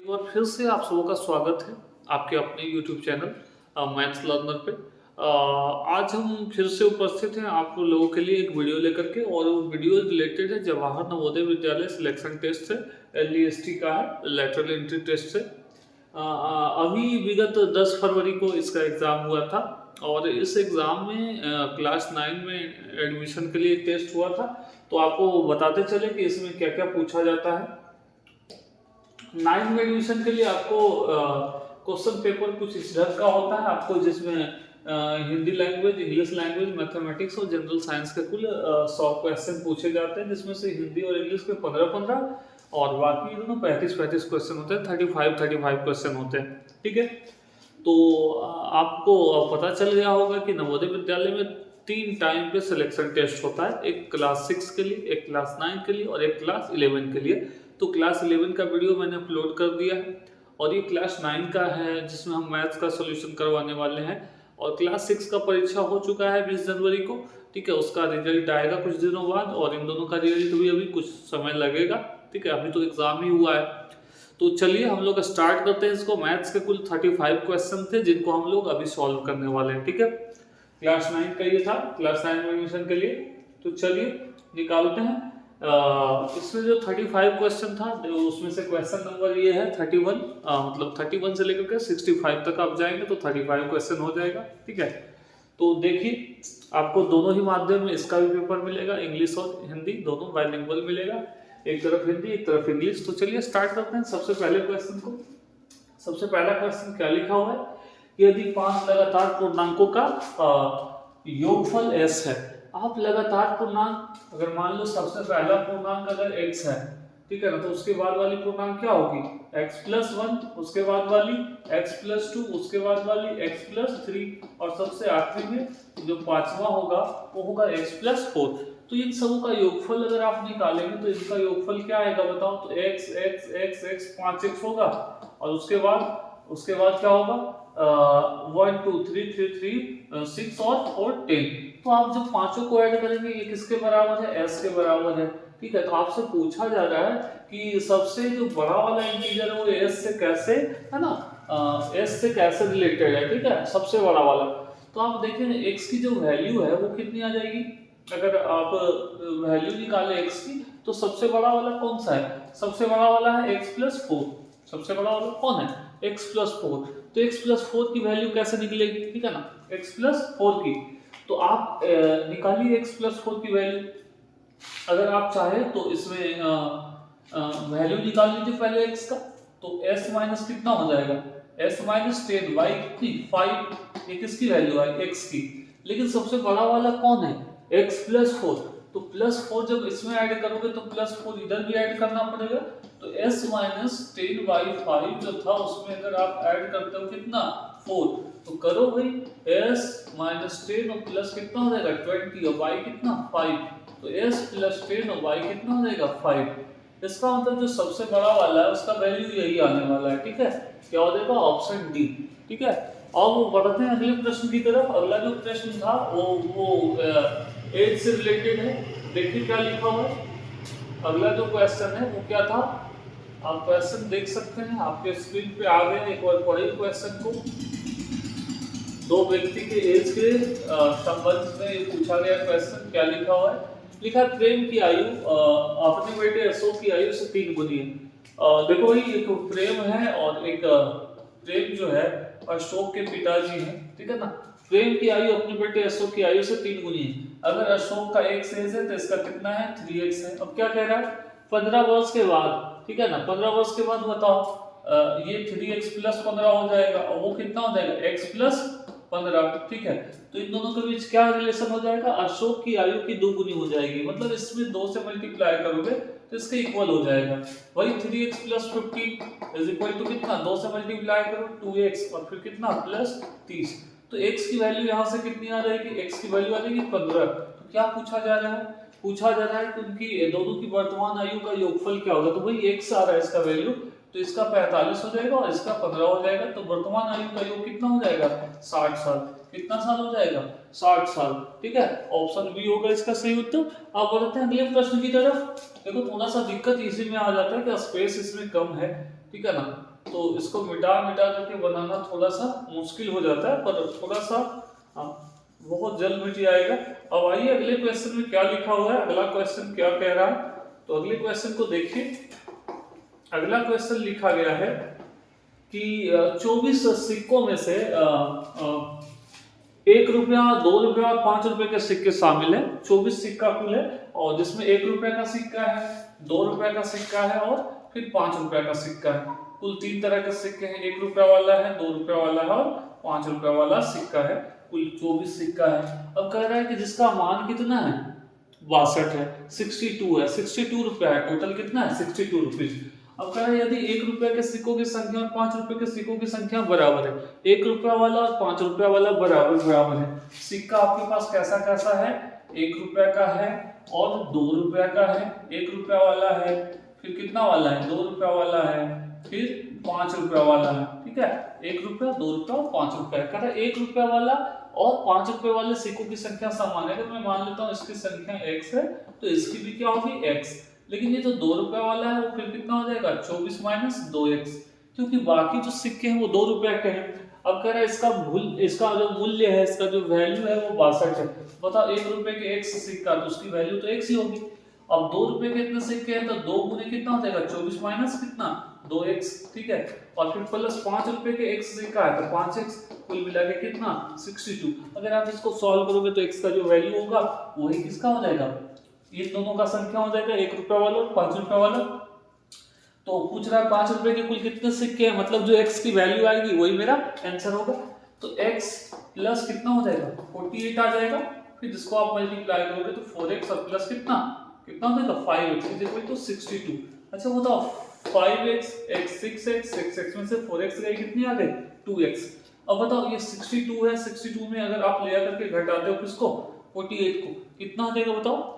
एक बार फिर से आप सबों का स्वागत है आपके अपने YouTube चैनल मैथ्स लर्नर पे। आज हम फिर से उपस्थित हैं आप लोगों के लिए एक वीडियो लेकर के, और वो वीडियो रिलेटेड है जवाहर नवोदय विद्यालय सिलेक्शन टेस्ट से। LEST का है, लेटरल एंट्री टेस्ट से। अभी विगत 10 फरवरी को इसका एग्ज़ाम हुआ था, और इस एग्ज़ाम में क्लास 9 में एडमिशन के लिए टेस्ट हुआ था। तो आपको बताते चले कि इसमें क्या क्या पूछा जाता है। 9 में एडमिशन के लिए आपको क्वेश्चन पेपर कुछ इस ढंग का होता है आपको, जिसमें Hindi language, English language, mathematics और जनरल साइंस के कुल 100 क्वेश्चन पूछे जाते हैं, जिसमें से हिंदी और इंग्लिश के 15-15 और बाकी दोनों 35-35 क्वेश्चन होते हैं, 35-35 क्वेश्चन होते हैं। ठीक है, तो आपको पता चल गया होगा कि नवोदय विद्यालय में 3 टाइम पे सिलेक्शन टेस्ट होता है, एक क्लास 6 के लिए, एक क्लास 9 के लिए और एक क्लास 11 के लिए। तो क्लास 11 का वीडियो मैंने अपलोड कर दिया है, और ये क्लास 9 का है जिसमें हम मैथ्स का सॉल्यूशन करवाने वाले हैं। और क्लास 6 का परीक्षा हो चुका है 20 जनवरी को। ठीक है, उसका रिजल्ट आएगा कुछ दिनों बाद, और इन दोनों का रिजल्ट भी अभी कुछ समय लगेगा। ठीक है, अभी तो एग्जाम ही हुआ है। तो चलिए हम लोग स्टार्ट करते हैं इसको। मैथ्स के कुल 35 क्वेश्चन थे जिनको हम लोग अभी सॉल्व करने वाले हैं। ठीक है, क्लास 9 का ये था, क्लास 9 में एडमिशन के लिए। तो चलिए निकालते हैं। इसमें जो 35 क्वेश्चन था, उसमें से क्वेश्चन नंबर ये है 31, मतलब 31 से लेकर के 65 तक आप जाएंगे तो 35 क्वेश्चन हो जाएगा। ठीक है, तो देखिए आपको दोनों ही माध्यम में इसका भी पेपर मिलेगा, इंग्लिश और हिंदी दोनों बाइलिंगुअल मिलेगा, एक तरफ हिंदी एक तरफ इंग्लिश। तो चलिए स्टार्ट करते हैं सबसे पहले क्वेश्चन को। सबसे पहला क्वेश्चन क्या लिखा हुआ है कि यदि 5 लगातार पूर्णांकों का योगफल s है। आप लगातार पूर्णांक, अगर मान लो सबसे पहला पूर्णांक अगर x है, ठीक है ना, तो उसके बाद वाली पूर्णांक क्या होगी x+1, उसके बाद वाली x+2, उसके बाद वाली x+3, और सबसे आखिरी में जो पांचवा होगा वो होगा x+4। तो इन सबों का योगफल अगर आप निकालेंगे तो इनका योगफल क्या आएगा बताओ, तो x x x x 5x होगा, और उसके बाद क्या होगा 1 2 3 3 3 6 और 4 10। तो आप जब पांचों को ऐड करेंगे ये किसके बराबर है, s के बराबर है। ठीक है, तो आपसे पूछा जा रहा है कि सबसे जो बड़ा वाला इंटीजर है वो s से कैसे, है ना, s से कैसे रिलेटेड है। ठीक है, सबसे बड़ा वाला। तो आप देखें x की जो वैल्यू है वो कितनी आ जाएगी। अगर आप वैल्यू निकाले x की, तो सबसे बड़ा वाला कौन सा है, सबसे बड़ा वाला है x+4। सबसे बड़ा वाला कौन है, x+4। तो x+4 की वैल्यू कैसे निकलेगी, ठीक है ना, x+4 की। तो आप निकालिए x+4 की वैल्यू। अगर आप चाहे तो इसमें वैल्यू निकाल लीजिए पहले x का। तो s माइनस कितना हो जाएगा, s-10 y कितनी 5, ये किसकी वैल्यू है, x की। लेकिन सबसे बड़ा वाला कौन है, x+4। तो +4 जब इसमें ऐड करोगे तो +4 इधर भी ऐड करना पड़ेगा। तो s-10/5 जो था उसमें अगर आप ऐड करते हो कितना 4, तो करो भाई s-10 और प्लस कितना हो जाएगा 20, और y कितना 5। तो s+10 और y कितना हो जाएगा 5। इसका मतलब जो सबसे बड़ा वाला है उसका वैल्यू यही आने वाला है। ठीक है, क्या हो जाएगा ऑप्शन डी। ठीक है, और वो बढ़ते हैं अगले प्रश्न की तरफ। अगला जो प्रश्न था वो एज से रिलेटेड है। देखिए क्या लिखा हुआ है। अगला जो क्वेश्चन है वो क्या था, आप क्वेश्चन देख सकते हैं आपके स्क्रीन पे आ गए। एक बार पढ़िए क्वेश्चन को। दो व्यक्ति के एज के संबंध में पूछा गया क्वेश्चन। क्या लिखा हुआ है, लिखा प्रेम की आयु अपने बेटे अशोक की आयु से 3 गुनी है। देखो भाई, एक प्रेम है और एक प्रेम जो है अशोक के पिताजी हैं। ठीक है ना, प्रेम की आयु अपने बेटे अशोक की आयु से 3 गुनी है। अगर अशोक का x एज है तो इसका कितना है 3x है। अब क्या कह रहा है 15 वर्ष के बाद। ठीक है ना, 15 वर्ष के बाद बताओ ये 3x+15 हो जाएगा, और वो कितना हो जाएगा x+15। ठीक है, तो इन दोनों के बीच क्या रिलेशन हो जाएगा, अशोक की आयु की 2 गुनी हो जाएगी। मतलब इसमें 2 से मल्टीप्लाई करोगे तो इसके इक्वल हो जाएगा। वही 3x+15 इज इक्वल टू कितना, 2 से मल्टीप्लाई करो 2x, और फिर कितना +30। तो x की वैल्यू यहाँ से कितनी आ जाएगी, x की वैल्यू आ जाएगी 15। तो क्या पूछा जा रहा है, पूछा जा रहा है कि उनकी दोनों की वर्तमान आयु का योगफल क्या होगा। तो भाई x आ रहा है इसका वैल्यू, तो इसका 45 हो जाएगा और इसका 15 हो जाएगा। तो वर्तमान आयु का योग कितना हो जाएगा 60 साल। कितना साल हो जाएगा 60 साल। ठीक है, ऑप्शन बी होगा इसका सही उत्तर। अब बढ़ते हैं अगले प्रश्न की तरफ। देखो थोड़ा सा दिक्कत इसी में आ जाता है कि स्पेस इसमें कम है। ठीक है ना, तो इसको मिटा करके बनाना थोड़ा सा मुश्किल हो जाता है, पर थोड़ा सा बहुत जल्द मिट जाएगा। अब आइए अगले क्वेश्चन में क्या लिखा हुआ है, अगला क्वेश्चन क्या कह रहा है। तो अगले क्वेश्चन को देखिए। अगला क्वेश्चन लिखा गया है कि 24 सिक्कों में से 1 रुपया, 2 रुपया और 5 रुपए के सिक्के शामिल है। 24 सिक्का कुल है, और जिसमें 1 रुपए का सिक्का है, 2 रुपए का सिक्का है और फिर 5 रुपए का सिक्का है। कुल 3 तरह के सिक्के हैं, 1 रुपया वाला है, 2 रुपया वाला है और 5 रुपया वाला सिक्का है। कुल 24 सिक्का है। अब कह रहा है कि जिसका मान कितना है, 62 है, 62 है, 62 रुपया है। टोटल कितना है, 62 रुपीज। अब कह रहा है यदि 1 रुपए के सिक्कों की संख्या और 5 रुपए के सिक्कों की संख्या बराबर है, 1 रुपया वाला और 5 रुपया वाला बराबर है। सिक्का आपके पास कैसा कैसा है, 1 रुपया का है और 2 रुपया का है, 1 रुपया वाला है, फिर कितना वाला है, 2 रुपया वाला है, फिर 5 रुपया वाला है। ठीक है, 1 रुपया, 2 रुपया और 5 रुपया। कह रहा है 1 रुपया वाला और 5 रुपए वाले सिक्कों की संख्या समान है। अगर मैं मान लेता हूँ इसकी संख्या x है, तो इसकी भी क्या होगी, x। लेकिन ये जो 2 रुपया वाला है वो फिर कितना हो जाएगा, 24 माइनस 2x, क्योंकि बाकी जो सिक्के हैं वो 2 रुपए के हैं। अब कह रहा है इसका जो मूल्य है, इसका जो वैल्यू है वो 62 है। बताओ 1 रुपए के x सिक्का, तो उसकी वैल्यू तो x ही होगी। अब 2 रुपए के इतने सिक्के हैं, तो 2 गुने कितना हो जाएगा, 24 माइनस कितना, 2x। ठीक है, और फिर प्लस 5 रुपए के x सिक्का है तो 5x, कुल मिला के कितना, 62। अगर आप इसको सॉल्व करोगे तो x का जो वैल्यू होगा वही किसका हो जाएगा, ये दोनों का संख्या हो जाएगा, 1 रुपया वाला और 5 रुपया वाला। तो पूछ रहा है 5 रुपए के कुल कितने सिक्के हैं, मतलब जो x की वैल्यू आएगी वही मेरा आंसर होगा। तो x प्लस कितना हो जाएगा, 48 आ जाएगा। फिर जिसको आप मल्टीप्लाई करोगे तो 4x और प्लस कितना कितना हो जाएगा, 5x इज इक्वल टू 62। अच्छा बताओ 5x, x 6x, 6x में से 4x गई, कितनी आ गई, 2x। अब बताओ ये 62 है, 62 में अगर आप ले करके घटाते हो किसको, 48 को, कितना आ जाएगा बताओ।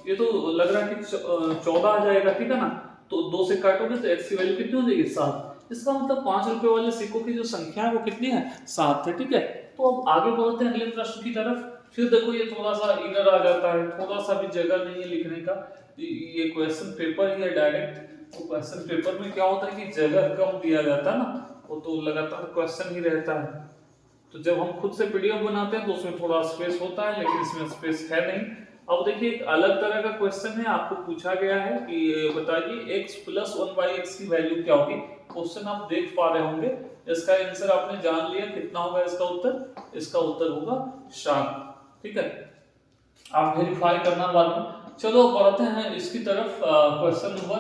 ये तो लग रहा है कि 14 आ जाएगा। ठीक है ना, तो 2 से काटोगे तो x की वैल्यू कितनी हो जाएगी, 7। इसका मतलब 5 रुपए वाले सिक्कों की जो संख्या है वो कितनी है, 7 है। ठीक है, तो अब आगे बढ़ते हैं अगले प्रश्न की तरफ। फिर देखो ये थोड़ा सा इधर आ जाता है, थोड़ा सा भी जगह नहीं है लिखने का। ये क्वेश्चन पेपर ही है डायरेक्ट, तो क्वेश्चन पेपर में क्या होता है कि जगह कम दिया जाता है ना, वो तो लगातार क्वेश्चन ही रहता है। तो जब हम खुद से पीडीएफ बनाते हैं तो उसमें थोड़ा स्पेस होता है, लेकिन इसमें स्पेस है नहीं। अब देखिए एक अलग तरह का क्वेश्चन है, आपको पूछा गया है कि बताइए x प्लस 1/x की वैल्यू क्या होगी। क्वेश्चन आप देख पा रहे होंगे, इसका आंसर आपने जान लिया, कितना होगा इसका उत्तर, इसका उत्तर होगा 7। ठीक है, आप वेरीफाई करना बाद में। चलो बढ़ते हैं इसकी तरफ, क्वेश्चन नंबर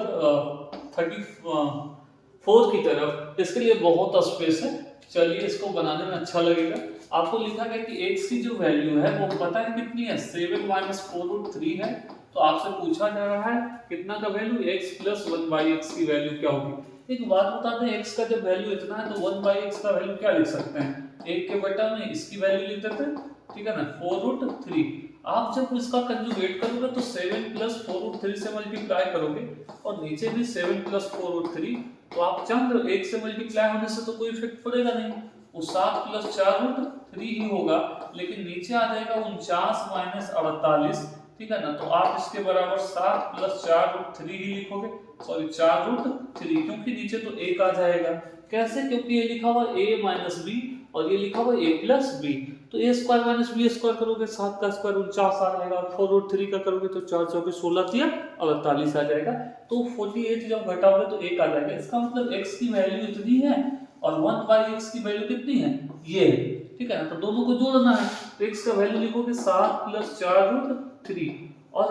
34 की तरफ। इसके लिए बहुत स्पेस है, चलिए इसको बनाने में अच्छा लगेगा। आपको लिखा गया कि x की जो वैल्यू है वो पता है कितनी है, 7 माइनस 4√3 है। तो आपसे पूछा जा रहा है कितना का वैल्यू, x प्लस 1/x की वैल्यू क्या होगी। एक बात बता दें, x का जब वैल्यू इतना है तो 1/x का वैल्यू क्या लिख सकते हैं, 1 के बटा में इसकी वैल्यू लिख देते हैं। ठीक है ना, 4√3। आप जब इसका कंजुगेट करोगे तो 7 प्लस 4√3 से मल्टीप्लाई करोगे, और नीचे भी 7 प्लस 4√3, तो आप चंद्र 1 से मल्टीप्लाई होने से तो कोई इफेक्ट पड़ेगा नहीं, वो 7 प्लस 4√3 ही होगा। लेकिन नीचे आ जाएगा 49 माइनस 48। ठीक है ना, तो आप इसके बराबर 7 प्लस 4√3 ही लिखोगे, सॉरी 4√3, क्योंकि नीचे तो 1 आ जाएगा। कैसे, क्योंकि ये लिखा हुआ a माइनस बी और ये लिखा हुआ a प्लस बी, तो a square minus B square करोगे 7 का स्क्वायर 49 आ जाएगा, 4√3 का करोगे तो 4 चौके 16 या 48 आ जाएगा। तो 48 जब घटाओगे तो 1 आ जाएगा। इसका मतलब x की वैल्यू इतनी है और 1/x की वैल्यू कितनी है, ये है। ठीक है ना, तो दोनों को जोड़ना है, तो x का वैल्यू लिखोगे 7 प्लस 4√3 और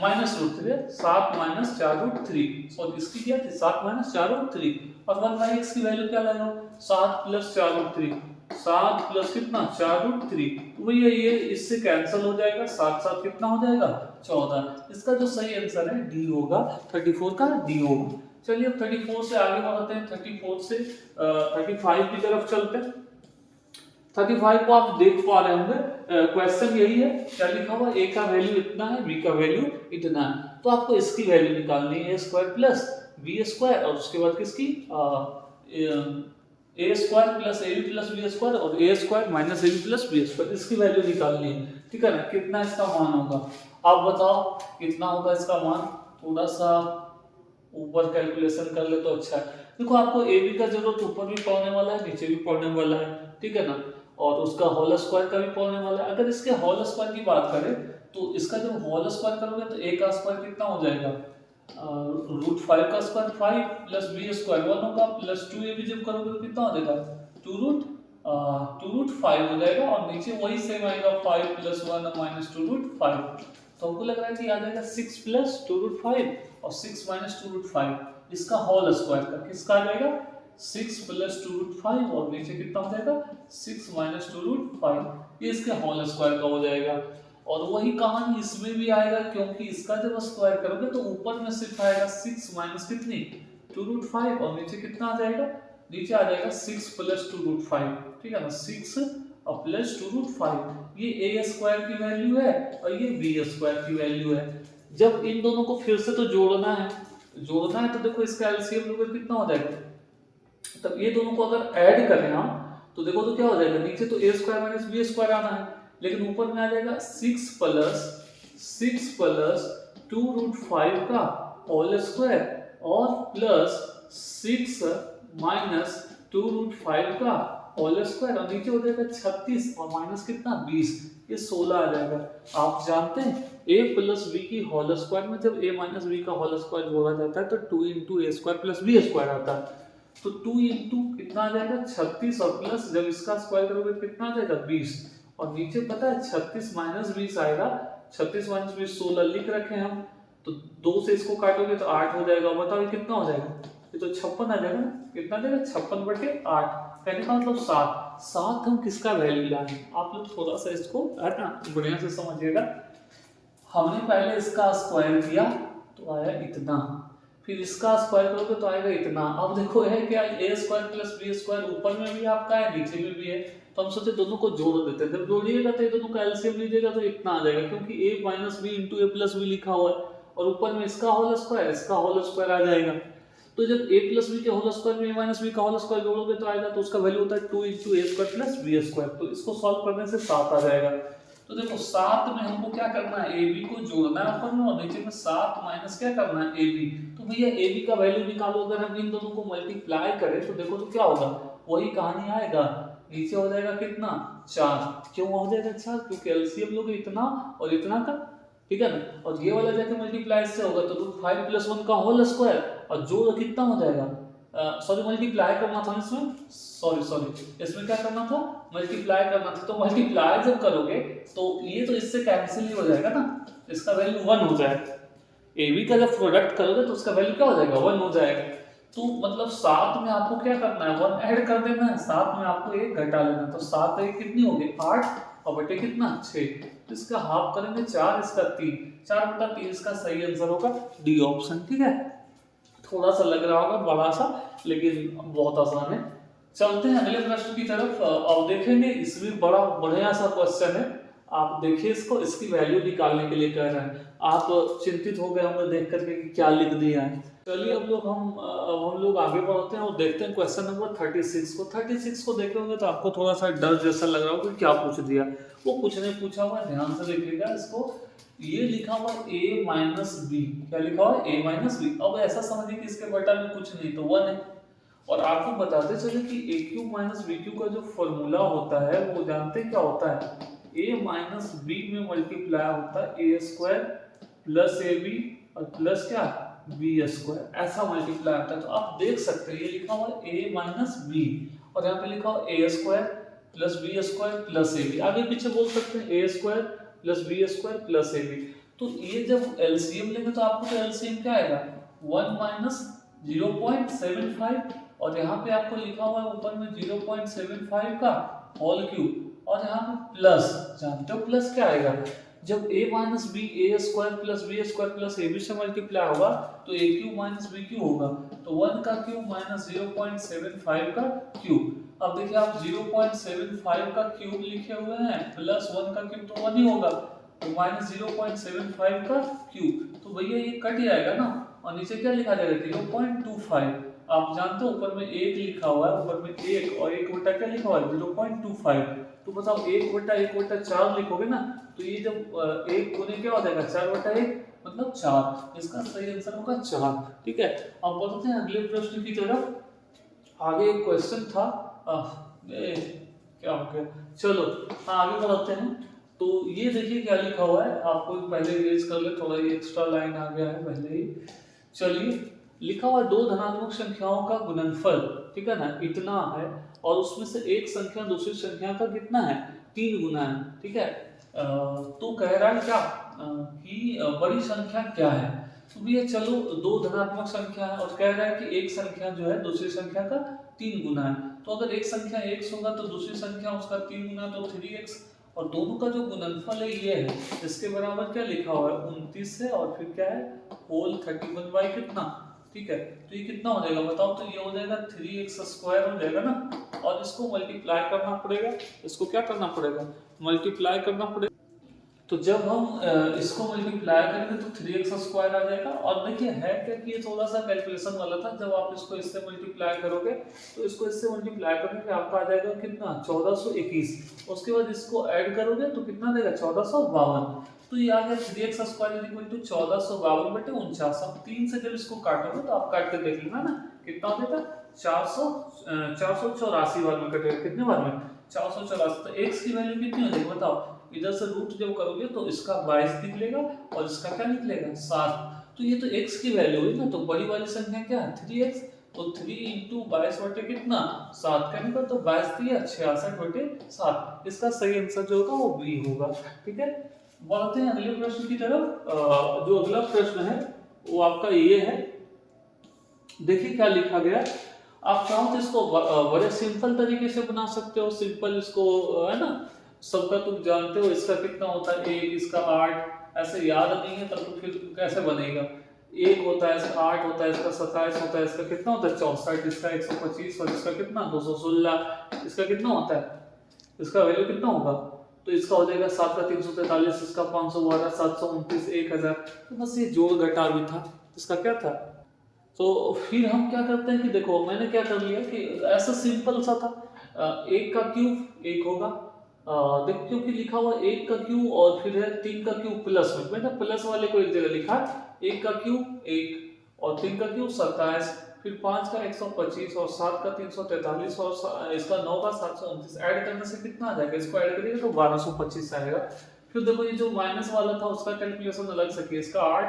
माइनस √3, 7 माइनस 4√3, सॉरी इसकी क्या थी, 7 माइनस 4√3, और 1/x की वैल्यू क्या लगाओ, 7 प्लस 4√3, 7 प्लस कितना 4√3, तो वही है, ये इससे कैंसिल हो जाएगा, 7 7 कितना हो जाएगा 14। इसका जो सही आंसर है डी होगा, 34 का डी होगा। चलिए अब 34 से आगे बढ़ते हैं, 34 से 35 की तरफ चलते हैं। 35 को आप देख पा रहे होंगे, क्वेश्चन यही है, क्या लिखा हुआ, a का वैल्यू इतना है, b का वैल्यू इतना है। तो आपको इसकी वैल्यू निकालनी है, a square plus b square, और उसके बाद किसकी a square plus ab plus b square, और a square minus ab plus b square, इसकी वैल्यू निकालनी है। ठीक है ना, कितना इसका मान होगा, आप बताओ कितना होगा इसका मान। थोड़ा सा ऊपर कैलकुलेशन कर ले तो अच्छा है। देखो आपको ए बी का जरूरत ऊपर भी पढ़ने वाला है, नीचे भी पढ़ने वाला है, ठीक है ना, और उसका होल स्क्वायर का भी पढ़ने वाला है। अगर इसके होल स्क्वायर की बात करें तो इसका जब होल स्क्वायर करोगे तो ए का स्क्वायर कितना हो जाएगा, √5 का स्क्वायर 5 प्लस बी स्क्वायर 1 होगा, प्लस 2 ए भी जब करोगे तो कितना हो जाएगा, 2√5 हो जाएगा, और नीचे वही सेम आएगा 5 प्लस 1 माइनस 2√5। तो हमको लग रहा है कि आ जाएगा 6 प्लस 2√5 और 6 माइनस 2√5 इसका होल स्क्वायर का किसका आ जाएगा, 6 प्लस 2√5 और नीचे कितना हो जाएगा 6 माइनस 2√5, ये इसके होल स्क्वायर का हो जाएगा। और वही कहानी इसमें भी आएगा, क्योंकि इसका जब स्क्वायर करोगे तो ऊपर में सिर्फ आएगा 6 माइनस कितनी 2√5 और नीचे कितना आ जाएगा, नीचे आ जाएगा 6 प्लस 2√5, ठीक है ना, 6 और प्लस 2√5, ये ए स्क्वायर की वैल्यू है और ये बी स्क्वायर की वैल्यू है। जब इन दोनों को फिर से तो जोड़ना है तो देखो इसका एलसीएम लोगे कितना हो जाएगा, तब ये दोनों को अगर ऐड करें हम तो देखो तो क्या हो जाएगा, नीचे तो ए स्क्वायर माइनस बी स्क्वायर आना है, लेकिन ऊपर में आ जाएगा 6 प्लस 2√5 का होल स्क्वायर और प्लस 6 माइनस 2√5 का होल स्क्वायर, और नीचे हो जाएगा 36 और माइनस कितना 20, ये 16 आ जाएगा। आप जानते हैं a प्लस बी की होल स्क्वायर में जब a माइनस बी का होल स्क्वायर जोड़ा जाता है तो 2 इंटू ए स्क्वायर प्लस बी स्क्वायर आता है, तो 2 इंटू कितना आ जाएगा 36 और प्लस जब इसका स्क्वायर करोगे कितना आ जाएगा 20, और नीचे पता है 36 माइनस 20 आएगा, 36 माइनस 20 16 लिख रखे हैं हम, तो 2 से इसको काटोगे तो 8 हो जाएगा, बताओ ये कितना हो जाएगा, ये तो 56 आ जाएगा, कितना देगा 56/8, कहने का मतलब 7 हम किसका वैल्यू लाएंगे, आप लोग थोड़ा सा इसको है ना बढ़िया से समझिएगा। हमने पहले इसका स्क्वायर किया तो आया इतना, फिर इसका स्क्वायर करोगे तो आएगा इतना। अब देखो है क्या, ए स्क्वायर प्लस बी स्क्वायर ऊपर में भी आपका है नीचे में भी है, तो हम सोचे दोनों को जोड़ देते हैं, जब जोड़िएगा तो ये दोनों का एलसीएम लीजिएगा तो इतना आ जाएगा, क्योंकि ए माइनस बी इंटू ए प्लस बी लिखा हुआ है और ऊपर में इसका होल स्क्वायर आ जाएगा। तो जब a प्लस बी के होल स्क्वायर में a माइनस बी का होल स्क्वायर जोड़ोगे तो आएगा, तो उसका वैल्यू होता है 2 इंटू ए स्क्वायर प्लस बी स्क्वायर, तो इसको सॉल्व करने से 7 आ जाएगा। तो देखो 7 में हमको क्या करना है, ए बी को जोड़ना है ऊपर में और नीचे में 7 माइनस क्या करना है ए बी, तो भैया ए बी का वैल्यू निकालो, अगर हम इन दोनों को मल्टीप्लाई करें तो देखो तो क्या होगा, वही कहानी आएगा, नीचे हो जाएगा कितना 4, क्यों हो जाएगा 4, क्योंकि एलसीएम लोगे इतना और इतना का, ठीक है ना, और ये वाला जाके मल्टीप्लाई से होगा तो √5 + 1 का होल स्क्वायर, और जोड़ कितना हो जाएगा, सॉरी मल्टीप्लाई करना था इसमें, सॉरी इसमें क्या करना था, मल्टीप्लाई करना था, तो मल्टीप्लाई जब करोगे तो ये तो इससे कैंसिल ही हो जाएगा ना, इसका वैल्यू 1 हो जाएगा, ए बी का जब प्रोडक्ट करोगे तो उसका वैल्यू क्या हो जाएगा 1 हो जाएगा। तो मतलब 7 में आपको क्या करना है 1 ऐड कर देना है, 7 में आपको 1 घटा लेना है, तो 7 1 कितनी होगी 8 और बटे कितना 6, तो इसका हाफ करेंगे 4, इसका 3, 4/3 इसका सही आंसर होगा डी ऑप्शन, ठीक है। थोड़ा सा लग रहा होगा बड़ा सा, लेकिन बहुत आसान है। चलते हैं अगले प्रश्न की तरफ और देखेंगे, इसमें बड़ा बढ़िया सा क्वेश्चन है, आप देखिए इसको, इसकी वैल्यू निकालने के लिए कह रहे हैं, आप चिंतित हो गए होंगे देख करके कि क्या लिख दिया है। चलिए अब हम लोग आगे बढ़ते हैं और देखते हैं क्वेश्चन नंबर 36 को। 36 को देखे होंगे तो आपको थोड़ा सा डर जैसा लग रहा होगा कि क्या पूछ दिया, वो कुछ नहीं पूछा हुआ है, ध्यान से देखिएगा इसको, ये लिखा हुआ a माइनस बी, क्या लिखा हुआ है a माइनस बी, अब ऐसा समझिए कि इसके बटा में कुछ नहीं तो 1 है, और आपको बताते चले कि a cube minus B cube का जो फॉर्मूला होता है वो जानते क्या होता है, a माइनस बी में मल्टीप्लाई होता है a square plus A B और प्लस क्या बी स्क्वायर, ऐसा मल्टीप्लाई होता है। तो आप देख सकते हैं ये लिखा हुआ है a माइनस बी और यहाँ पे लिखा हुआ a square plus B square plus A B, आगे पीछे बोल सकते हैं a square plus B square plus A B. तो ये जब एलसीएम लेंगे तो आपको तो एलसीएम क्या आएगा 1 माइनस 0.75, और यहाँ पे आपको लिखा हुआ है ऊपर में 0.75 का होल क्यूब, और यहाँ पे प्लस, जानते हो प्लस क्या आएगा, जब a minus B A square plus B square plus A B से मल्टीप्लाई होगा तो a cube minus B cube होगा, तो 1 का क्यूब माइनस 0.75 का क्यूब। अब देखिए आप 0.75 का क्यूब लिखे हुए हैं प्लस 1 का क्यूब तो 1 ही होगा, तो माइनस 0.75 का क्यूब, तो भैया ये कट जाएगा ना, और नीचे क्या लिखा जाएगा 0.25, आप जानते हो ऊपर में 1 लिखा हुआ है, ऊपर में 1 और 1 बटा क्या लिखा हुआ है 0.25, तो बताओ 1/1/4 लिखोगे ना, तो ये जब 1 गुने क्या हो जाएगा 4/1 मतलब 4, इसका सही आंसर होगा 4, ठीक है। अब बढ़ते हैं अगले प्रश्न की तरफ। आगे एक क्वेश्चन था। क्या हो गया, चलो हाँ आगे बढ़ाते हैं। तो ये देखिए क्या लिखा हुआ है, आपको पहले इरेज कर ले, थोड़ा ये एक्स्ट्रा लाइन आ गया है पहले ही। चलिए, लिखा हुआ है दो धनात्मक संख्याओं का गुणनफल, ठीक है ना, इतना है, और उसमें से एक संख्या दूसरी संख्या का कितना है, 3 गुना है, ठीक है। तो कह रहा है क्या कि बड़ी संख्या क्या है। तो भैया चलो, दो धनात्मक संख्या है और कह रहा है कि एक संख्या जो है दूसरी संख्या का 3 गुना है। तो अगर एक संख्या x होगा तो दूसरी संख्या उसका 3 गुना, तो 3x, और दोनों का जो गुणनफल है ये है, इसके बराबर क्या लिखा हुआ है 29 है, और फिर क्या है होल 31 बाई कितना, ठीक है। तो ये कितना हो जाएगा बताओ, तो ये हो जाएगा 3x स्क्वायर हो जाएगा ना, और इसको मल्टीप्लाई करना पड़ेगा, इसको क्या करना पड़ेगा, मल्टीप्लाई करना पड़ेगा। तो जब हम इसको मल्टीप्लाई करेंगे तो 3x स्क्वायर आ जाएगा। और देखिए है क्या कि ये थोड़ा सा कैलकुलेशन वाला था, जब आप इसको इससे मल्टीप्लाई करोगे तो इसको इससे मल्टीप्लाई करने पे आपका आ जाएगा कितना 1421, उसके बाद इसको ऐड करोगे तो कितना देगा 1452। तो ये आ गया 3x स्क्वायर इक्वल टू 1452/49। अब 3 से जब इसको काटोगे तो आप काट के देख लेना ना कितना हो जाएगा 484 बार में कटेगा, कितने बार में 484। तो x की वैल्यू कितनी हो जाएगी बताओ, इधर से रूट जब करोगे तो इसका 22 निकलेगा और इसका क्या निकलेगा 7। तो ये तो x की वैल्यू हुई ना, तो बड़ी वाली संख्या क्या है 3x, तो 3 इंटू 22 बटे कितना 7 का निकल, तो 22×3 66/7। इसका सही आंसर जो होगा वो बी होगा, ठीक है। बढ़ते हैं अगले प्रश्न की तरफ। जो अगला प्रश्न है वो आपका ये है, देखिए क्या लिखा गया। आप चाहो तो इसको बड़े सिंपल तरीके से बना सकते हो, सिंपल इसको है ना, सबका तुम जानते हो इसका कितना होता है 1, इसका 8, ऐसे याद नहीं है तब तो फिर कैसे बनेगा। 1 होता है, इसका 8 होता है, इसका 27 होता है, इसका कितना होता है 64, इसका 125, और इसका कितना 216, इसका कितना होता है, इसका वैल्यू कितना होगा, तो इसका हो जाएगा 7 का 343, इसका 512, 729, 1000। तो बस ये जोड़ घटा भी था, इसका क्या था। तो फिर हम क्या करते हैं कि देखो मैंने क्या कर लिया कि ऐसा सिंपल सा था, 1 का क्यूब 1 होगा, देखो क्योंकि लिखा हुआ 1 का क्यूब और फिर है 3 का क्यूब प्लस में, मैंने प्लस वाले को एक जगह लिखा, 1 का क्यूब 1 और 3 का क्यूब 27, फिर 5 का 125 और 7 का 343 और इसका 9 का 729, ऐड करने से कितना आ जाएगा, इसको ऐड करिएगा तो 1225 आएगा। फिर देखो ये जो माइनस वाला था उसका कैलकुलेशन अलग से किया, इसका 8,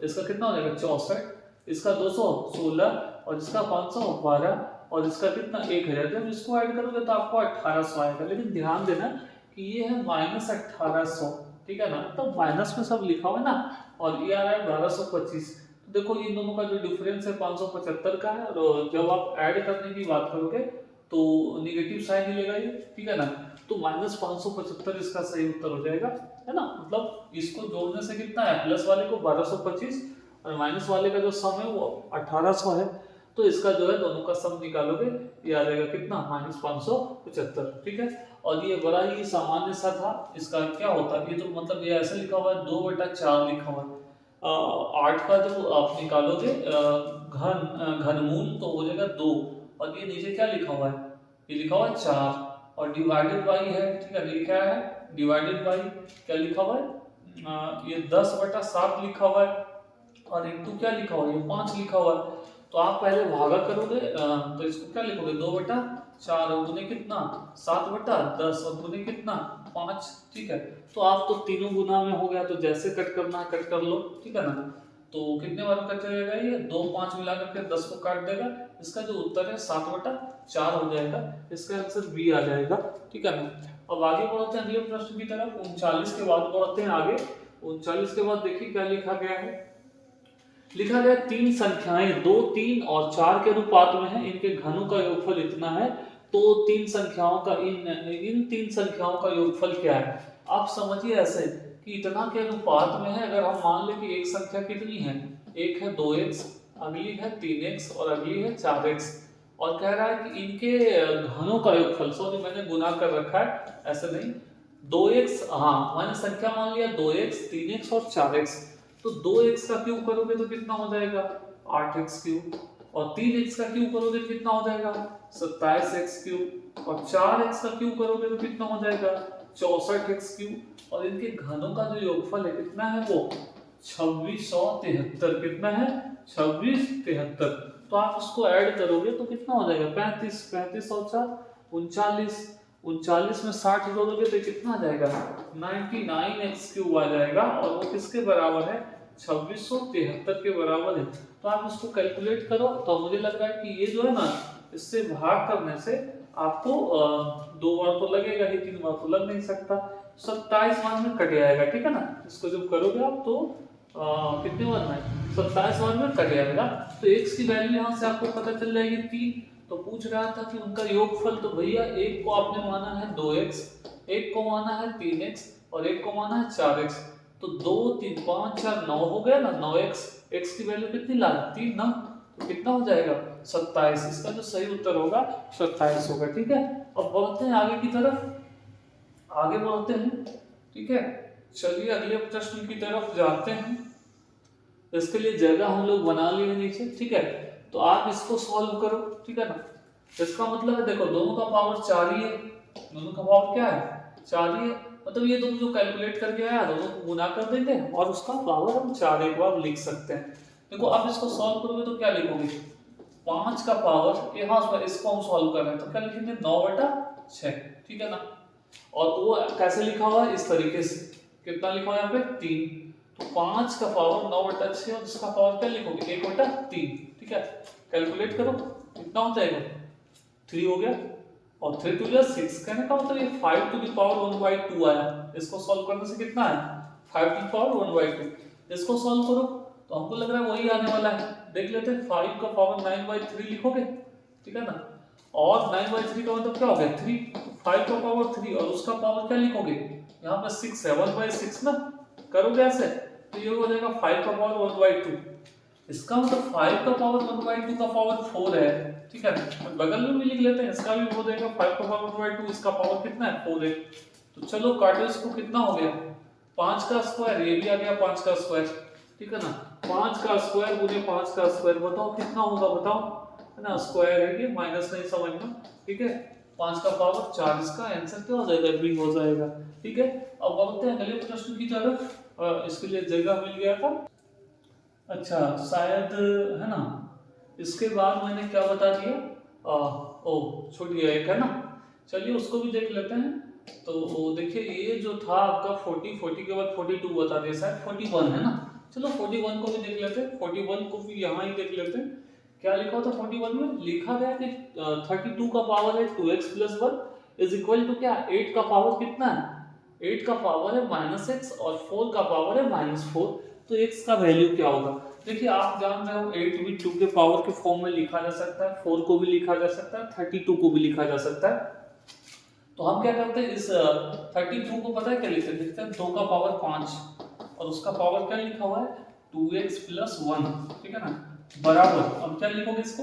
इसका कितना हो जाएगा 64, इसका 216 और इसका 512 और इसका कितना 1000। जब इसको ऐड करोगे तो आपको 1800 आएगा, लेकिन ध्यान देना कि ये है -1800, ठीक है ना, तो माइनस में सब लिखा हुआ है ना, और ये आ रहा है 1225। तो देखो इन दोनों का जो डिफरेंस है 575 का है, और जब आप ऐड करने की बात करोगे तो निगेटिव साइन मिलेगा ये, ठीक है ना, तो -575 इसका सही उत्तर हो जाएगा, है ना। मतलब इसको जोड़ने से कितना है, प्लस वाले को 1225 और माइनस वाले का जो सम है वो 1800 है, तो इसका जो है दोनों का सम निकालोगे ये आ जाएगा कितना -575, ठीक है। और ये बड़ा ही सामान्य सा था, इसका क्या होता है, ये तो मतलब ये ऐसे लिखा हुआ है 2/4 लिखा हुआ है। 8 का जो आप निकालोगे घनमूल तो हो जाएगा 2, और ये नीचे क्या लिखा हुआ है, ये लिखा हुआ है 4, और डिवाइडेड बाई है, ठीक है, ये क्या है डिवाइडेड बाई, क्या लिखा हुआ है ये 10/7 लिखा हुआ है, और इंटू क्या लिखा हुआ है ये 5 लिखा हुआ है। तो आप पहले भागा करोगे तो इसको क्या लिखोगे 2/4 और गुने कितना 7/10 और गुने कितना 5, ठीक है। तो आप तो तीनों गुना में हो गया, तो जैसे कट करना कट कर लो, ठीक है ना। तो कितने बार कट जाएगा ये 2 5 मिला करके 10 को काट देगा, इसका जो उत्तर है 7/4 हो जाएगा, इसका आंसर बी आ जाएगा, ठीक है ना। अब आगे बढ़ते हैं अगले प्रश्न की तरफ, 39 के बाद बढ़ते हैं आगे। 39 के बाद देखिए क्या लिखा गया है, लिखा गया तीन संख्याएं 2, 3 और 4 के अनुपात में है, इनके घनों का योगफल इतना है, तो तीन संख्याओं का इन तीन संख्याओं का योगफल क्या है। आप समझिए ऐसे कि इतना के अनुपात में है, अगर हम मान लें कि एक संख्या कितनी है, एक है 2x, अगली है 3x और अगली है 4x, और कह रहा है कि इनके घनों का योगफल, सॉरी मैंने गुना कर रखा है ऐसे नहीं, 2x, हाँ मैंने संख्या मान लिया 2x 3x और 4x, तो 2x का क्यूब करोगे तो कितना हो जाएगा 8x क्यूब, और 3x का क्यूब करोगे तो कितना हो जाएगा 27x क्यूब, और 4x का क्यूब करोगे तो कितना हो जाएगा 64x क्यूब, और इनके घनों का जो योगफल है कितना है वो 2673, कितना है 2673, तो आप इसको ऐड करोगे तो कितना हो जाएगा 35, 35 और 4 39, 39 में 60 जोड़ोगे तो कितना आ जाएगा 99x³ आ जाएगा, और वो किसके बराबर है 2673 के बराबर है। तो आप इसको कैलकुलेट करो, तो मुझे लग रहा है कि ये जो है ना, इससे भाग करने से आपको 2 बार तो लगेगा ही, 3 बार तो लग नहीं सकता, 27 बार में कट जाएगा, ठीक है ना। इसको जब करोगे आप तो कितने बार में 27 बार में कट जाएगा। तो x की वैल्यू यहाँ से आपको पता चल जाएगी 3। तो पूछ रहा था कि उनका योगफल, तो भैया एक को आपने माना है 2x, एक को माना है 3x और एक को माना है 4x। तो 2 3 5 4 9 हो गया ना, 9x, x की वैल्यू कितनी ला 3 ना, तो कितना हो जाएगा 27। इसका जो सही उत्तर होगा 27 होगा, ठीक है। अब बढ़ते हैं आगे की तरफ, आगे बढ़ते हैं, ठीक है। चलिए अगले प्रश्न की तरफ जाते हैं। इसके लिए जगह हम लोग बना लिए नीचे, ठीक है। तो आप इसको सॉल्व करो, ठीक है ना। इसका मतलब है देखो दोनों का पावर 4 ही है, दोनों का पावर क्या है 4 ही है, मतलब ये दोनों जो कैलकुलेट करके आया दोनों को गुना कर देंगे और उसका पावर हम 4 एक बार लिख सकते हैं। देखो आप इसको सॉल्व करोगे तो क्या लिखोगे 5 का पावर, यहाँ इसको हम सॉल्व कर रहे हैं तो क्या लिखेंगे 9/6, ठीक है ना। और वो कैसे लिखा हुआ है इस तरीके से, कितना लिखा हुआ है यहाँ पे 3, तो 5 का पावर 9/6 और इसका पावर क्या लिखोगे 1/3, ठीक है। कैलकुलेट करो कितना हो जाएगा 3 हो गया, और 3 2 जा 6, कहने का मतलब ये 5 टू द पावर 1/2 आया। इसको सॉल्व करने से कितना है 5 टू द पावर 1/2। इसको सॉल्व करो तो हमको लग रहा है वही आने वाला है, देख लेते हैं। 5 का पावर 9/3 लिखोगे, ठीक है ना, और 9/3 का मतलब क्या हो गया 3, 5 का पावर 3 और उसका पावर क्या लिखोगे यहाँ पे 6 है 1/6 ना, करोगे ऐसे तो ये हो जाएगा 5 का पावर 1/2। इसका मतलब 5 का पावर 1/2 का पावर 4 है, ठीक है। बगल में भी लिख लेते हैं, इसका भी हो जाएगा 5 का पावर 1/2, इसका पावर कितना है 4 है। तो चलो काटो इसको, कितना हो गया 5 का स्क्वायर, ये भी आ गया 5 का स्क्वायर, ठीक है ना। 5 का स्क्वायर गुने 5 का स्क्वायर, बताओ कितना होगा, बताओ, है ना, स्क्वायर है ये, माइनस नहीं समझना, ठीक है। 5 का पावर 4, इसका आंसर क्या हो जाएगा बी हो जाएगा, ठीक है। अब बढ़ते हैं अगले प्रश्न की तरफ। इसके लिए जगह मिल गया था, अच्छा शायद, है ना। इसके बाद मैंने क्या बता दिया, ओ छूट गया एक, है ना। चलिए उसको भी देख लेते हैं। तो देखिए ये जो था आपका 40 के बाद 42 बता दिया, शायद 41 है ना। चलो 41 को भी देख लेते हैं, 41 को भी यहाँ ही देख लेते हैं। क्या लिखा होता 41 में, लिखा गया कि 32 का पावर है 2x + 1 इज इक्वल टू क्या 8 का पावर कितना है 8 का पावर है -x और 4 का पावर है -4। तो x का वैल्यू क्या होगा, देखिए आप जान रहे हो 8 भी 2 के पावर के फॉर्म में लिखा जा सकता है, 4 को भी लिखा जा सकता है, 32 को भी लिखा जा सकता है। तो हम क्या करते हैं, इस 32 को पता है क्या लिखते हैं, देखते हैं 2 का पावर 5 और उसका पावर क्या लिखा हुआ है 2x + 1, ठीक है ना, बराबर, अब क्या लिखोगे इसको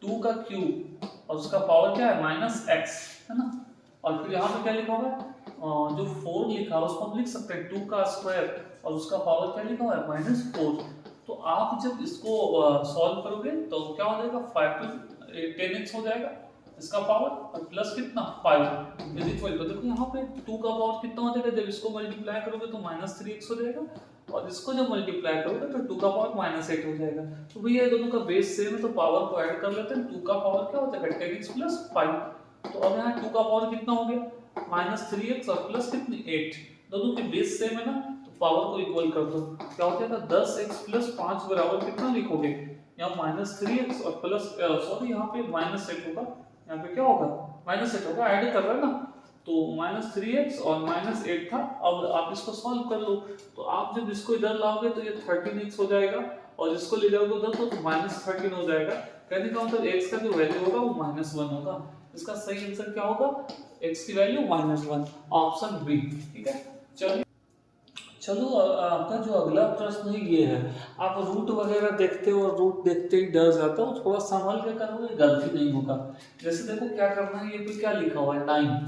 2 का क्यूब और उसका पावर क्या है -x, है ना। और फिर यहाँ पे क्या लिखा हुआ है जो 4 लिखा है उसको हम लिख सकते हैं 2 का स्क्वायर और उसका पावर क्या लिखा हुआ है -4। तो आप जब इसको सॉल्व करोगे तो क्या हो जाएगा 5 to 10x हो जाएगा इसका पावर, और प्लस कितना 5 इज इक्वल टू, देखो यहाँ पे 2 का पावर कितना हो जाएगा, जब इसको मल्टीप्लाई करोगे तो -3x हो जाएगा और इसको जब मल्टीप्लाई करोगे तो 2 का पावर -8 हो जाएगा। तो भैया दोनों का बेस सेम है तो पावर को ऐड कर लेते हैं, 2 का पावर क्या हो जाएगा 10x + 5। तो अब यहाँ 2 का पावर कितना हो गया -3x और प्लस कितनी 8, दोनों के बेस सेम है ना, तो पावर को इक्वल कर दो, क्या हो जाएगा 10x + 5 बराबर कितना लिखोगे यहाँ -3x और प्लस सॉरी यहाँ पे -8 होगा, यहाँ पे क्या होगा -8 होगा, ऐड कर रहा है ना, तो -3x और -8 था। अब आप इसको सॉल्व कर लो, तो आप जब इसको इधर लाओगे तो ये 13x हो जाएगा और इसको ले जाओगे उधर तो -13 हो जाएगा। कहने का मतलब x का जो वैल्यू होगा वो -1 होगा। इसका सही आंसर क्या होगा x की वैल्यू -1, ऑप्शन बी, ठीक है। चलिए चलो आपका जो अगला प्रश्न है ये है, आप रूट वगैरह देखते हो और रूट देखते ही डर जाते हो, थोड़ा संभल के करोगे गलती नहीं होगा। जैसे देखो क्या करना है, ये पे क्या लिखा हुआ है 9,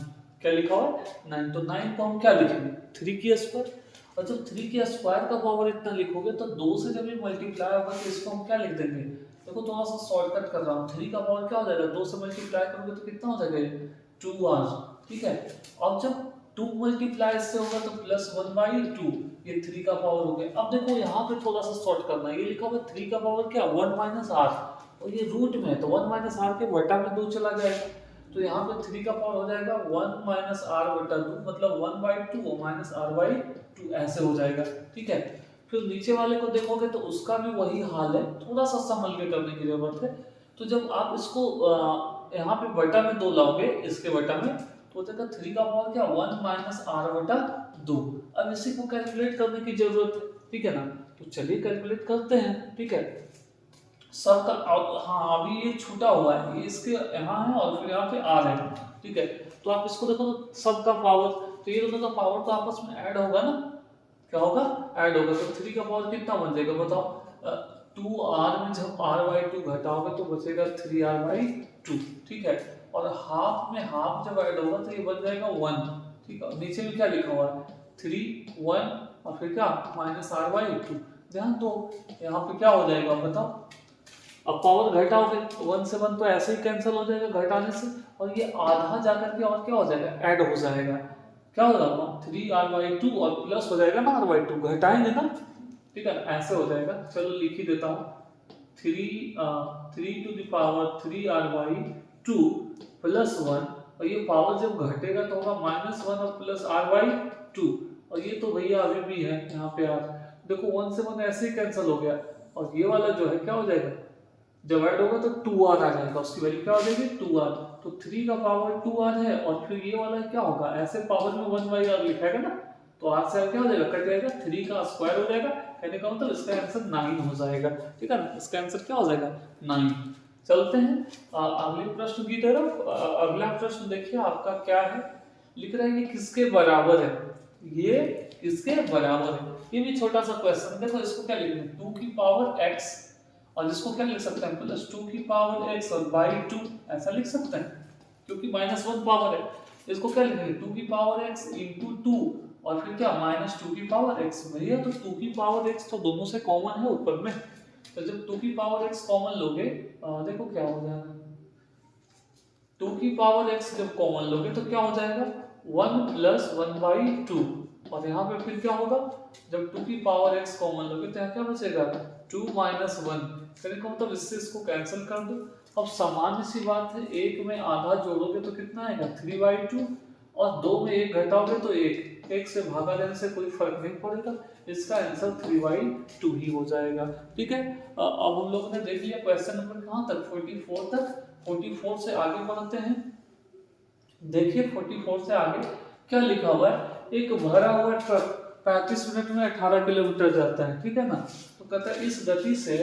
क्या लिखा हुआ है 9, तो 9 को हम क्या लिखेंगे 3 की स्क्वायर, और जब 3 के स्क्वायर का पावर इतना लिखोगे तो 2 से जब ये मल्टीप्लाई होगा तो इसको हम क्या लिख देंगे, देखो थोड़ा सा शॉर्टकट कर रहा हूँ, 3 का पावर क्या हो जाएगा 2 से मल्टीप्लाई करोगे तो कितना हो जाएगा 2r, ठीक है। और जब 2 मल्टीप्लाई से होगा तो +1/2, ये 3 का पावर हो गया। अब देखो यहाँ पे थोड़ा सा शॉर्ट करना है, ये लिखा हुआ 3 का पावर क्या 1 - r और ये रूट में है तो 1 माइनस आर के बटा में 2 चला जाएगा, तो यहाँ पे 3 का पावर हो जाएगा 1 माइनस आर बटा 2, मतलब 1/2 माइनस r/2 ऐसे हो जाएगा। ठीक है, फिर नीचे वाले को देखोगे तो उसका भी वही हाल है, थोड़ा सा संभल के करने की जरूरत है। तो जब आप इसको यहाँ पे बटा में 2 लाओगे, इसके बटा में, तो हो जाएगा 3 का पावर क्या 1 माइनस आर बटा 2। अब इसी को कैलकुलेट करने की जरूरत है, ठीक है ना, तो चलिए कैलकुलेट करते हैं। ठीक है, सब का हाँ अभी ये छूटा हुआ है, ये इसके यहाँ है और फिर यहाँ पे आर है। ठीक है, तो आप इसको देखो तो सब का पावर, तो ये दोनों का पावर तो आपस में ऐड होगा ना, क्या होगा, ऐड होगा, तो 3 का पावर कितना बन जाएगा बताओ, 2r में जब r/2 घटाओगे तो बचेगा 3r/2। ठीक है, और हाफ में हाफ जब ऐड होगा तो ये बन जाएगा 1। ठीक है, नीचे में क्या लिखा हुआ है 3 1 और फिर क्या माइनस r/2। ध्यान दो यहाँ पे क्या हो जाएगा बताओ, अब पावर घटाओगे 1 से 1 तो ऐसे ही कैंसिल हो जाएगा घटाने से, और ये आधा जाकर के और क्या हो जाएगा ऐड हो जाएगा, क्या होगा 3r/2 और प्लस हो जाएगा ना r/2, घटाएंगे ना। ठीक है, ऐसे हो जाएगा, चलो लिख ही देता हूँ 3 to the power 3r/2 plus 1, और ये पावर जब घटेगा तो होगा -1 और प्लस r/2, और ये तो भैया अभी भी है यहाँ पे यार, देखो 1 से 1 ऐसे ही कैंसिल हो गया, और ये वाला जो है क्या हो जाएगा, जब ऐड होगा तो 2r आ जाएगा, उसकी वैल्यू क्या हो जाएगी 2r, तो 3 का पावर 2r है, और फिर ये वाला क्या होगा, ऐसे पावर में 1/r लिखाएगा ना, तो r से क्या हो जाएगा कट जाएगा, 3 का स्क्वायर हो जाएगा, कहने का मतलब इसका आंसर 9 हो जाएगा। ठीक है ना, इसका आंसर क्या हो जाएगा 9। चलते हैं अगले प्रश्न की तरफ। अगला प्रश्न देखिए आपका क्या है, लिख रहा है ये किसके बराबर है, ये किसके बराबर है, ये भी छोटा सा क्वेश्चन है। देखो इसको क्या लिखना है 2 की पावर x, और जिसको क्या लिख सकते हैं +2 की पावर x और बाई 2 ऐसा लिख सकते हैं, क्योंकि -1 पावर है। इसको क्या लिखेंगे 2 की पावर x इंटू 2 और फिर क्या -2 की पावर x, भैया तो 2 की पावर x तो दोनों से कॉमन है ऊपर में, तो जब 2 की पावर x कॉमन लोगे देखो क्या हो जाएगा, 2 की पावर x जब कॉमन लोगे तो क्या हो जाएगा 1 + 1/2, और यहाँ पे फिर क्या होगा, जब 2 की पावर x कॉमन लोगे तो यहाँ क्या बचेगा 2 - 1, कहने का मतलब इससे इसको कैंसिल कर दो। अब सामान्य सी बात है, एक में आधा जोड़ोगे तो कितना आएगा 3/2, और 2 में 1 घटाओगे तो 1, 1 से भागा देने से कोई फर्क नहीं पड़ेगा, इसका आंसर 3/2 ही हो जाएगा। ठीक है, अब हम लोगों ने देख लिया क्वेश्चन नंबर कहाँ तक 44 तक। 44 से आगे बढ़ते हैं, देखिए 44 से आगे क्या लिखा हुआ है, एक भरा हुआ ट्रक 35 मिनट में 18 किलोमीटर जाता है। ठीक है ना, तो कहता है इस गति से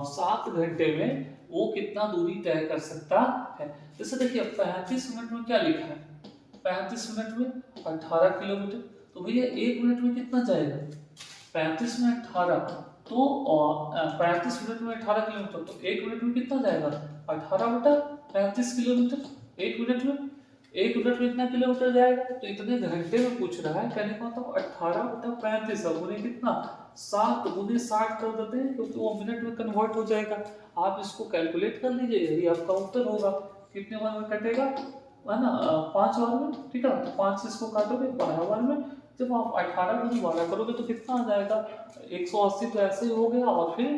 7 घंटे में वो कितना दूरी तय कर सकता है। जैसे देखिए 35 मिनट में क्या लिखा है, 35 मिनट में 18 किलोमीटर, तो भैया 1 मिनट में कितना जाएगा 35 में 18, तो 35 मिनट में 18 किलोमीटर, तो 1 मिनट में कितना जाएगा 18/35 किलोमीटर, 1 मिनट में, 1 मिनट में इतना किलोमीटर जाएगा, तो इतने घंटे में पूछ रहा है, कहने का मतलब 18/35, अब उन्हें कितना 7 गुने 60 कर देते हैं, क्योंकि वो मिनट में कन्वर्ट हो जाएगा। आप इसको कैलकुलेट कर लीजिए, यही आपका उत्तर होगा। कितने बार में कटेगा, है ना 5 बार में। ठीक है, तो 5 से इसको काटोगे 12 बार में, जब आप 18 गुने 12 करोगे तो कितना आ जाएगा 180, तो ऐसे ही हो गया, और फिर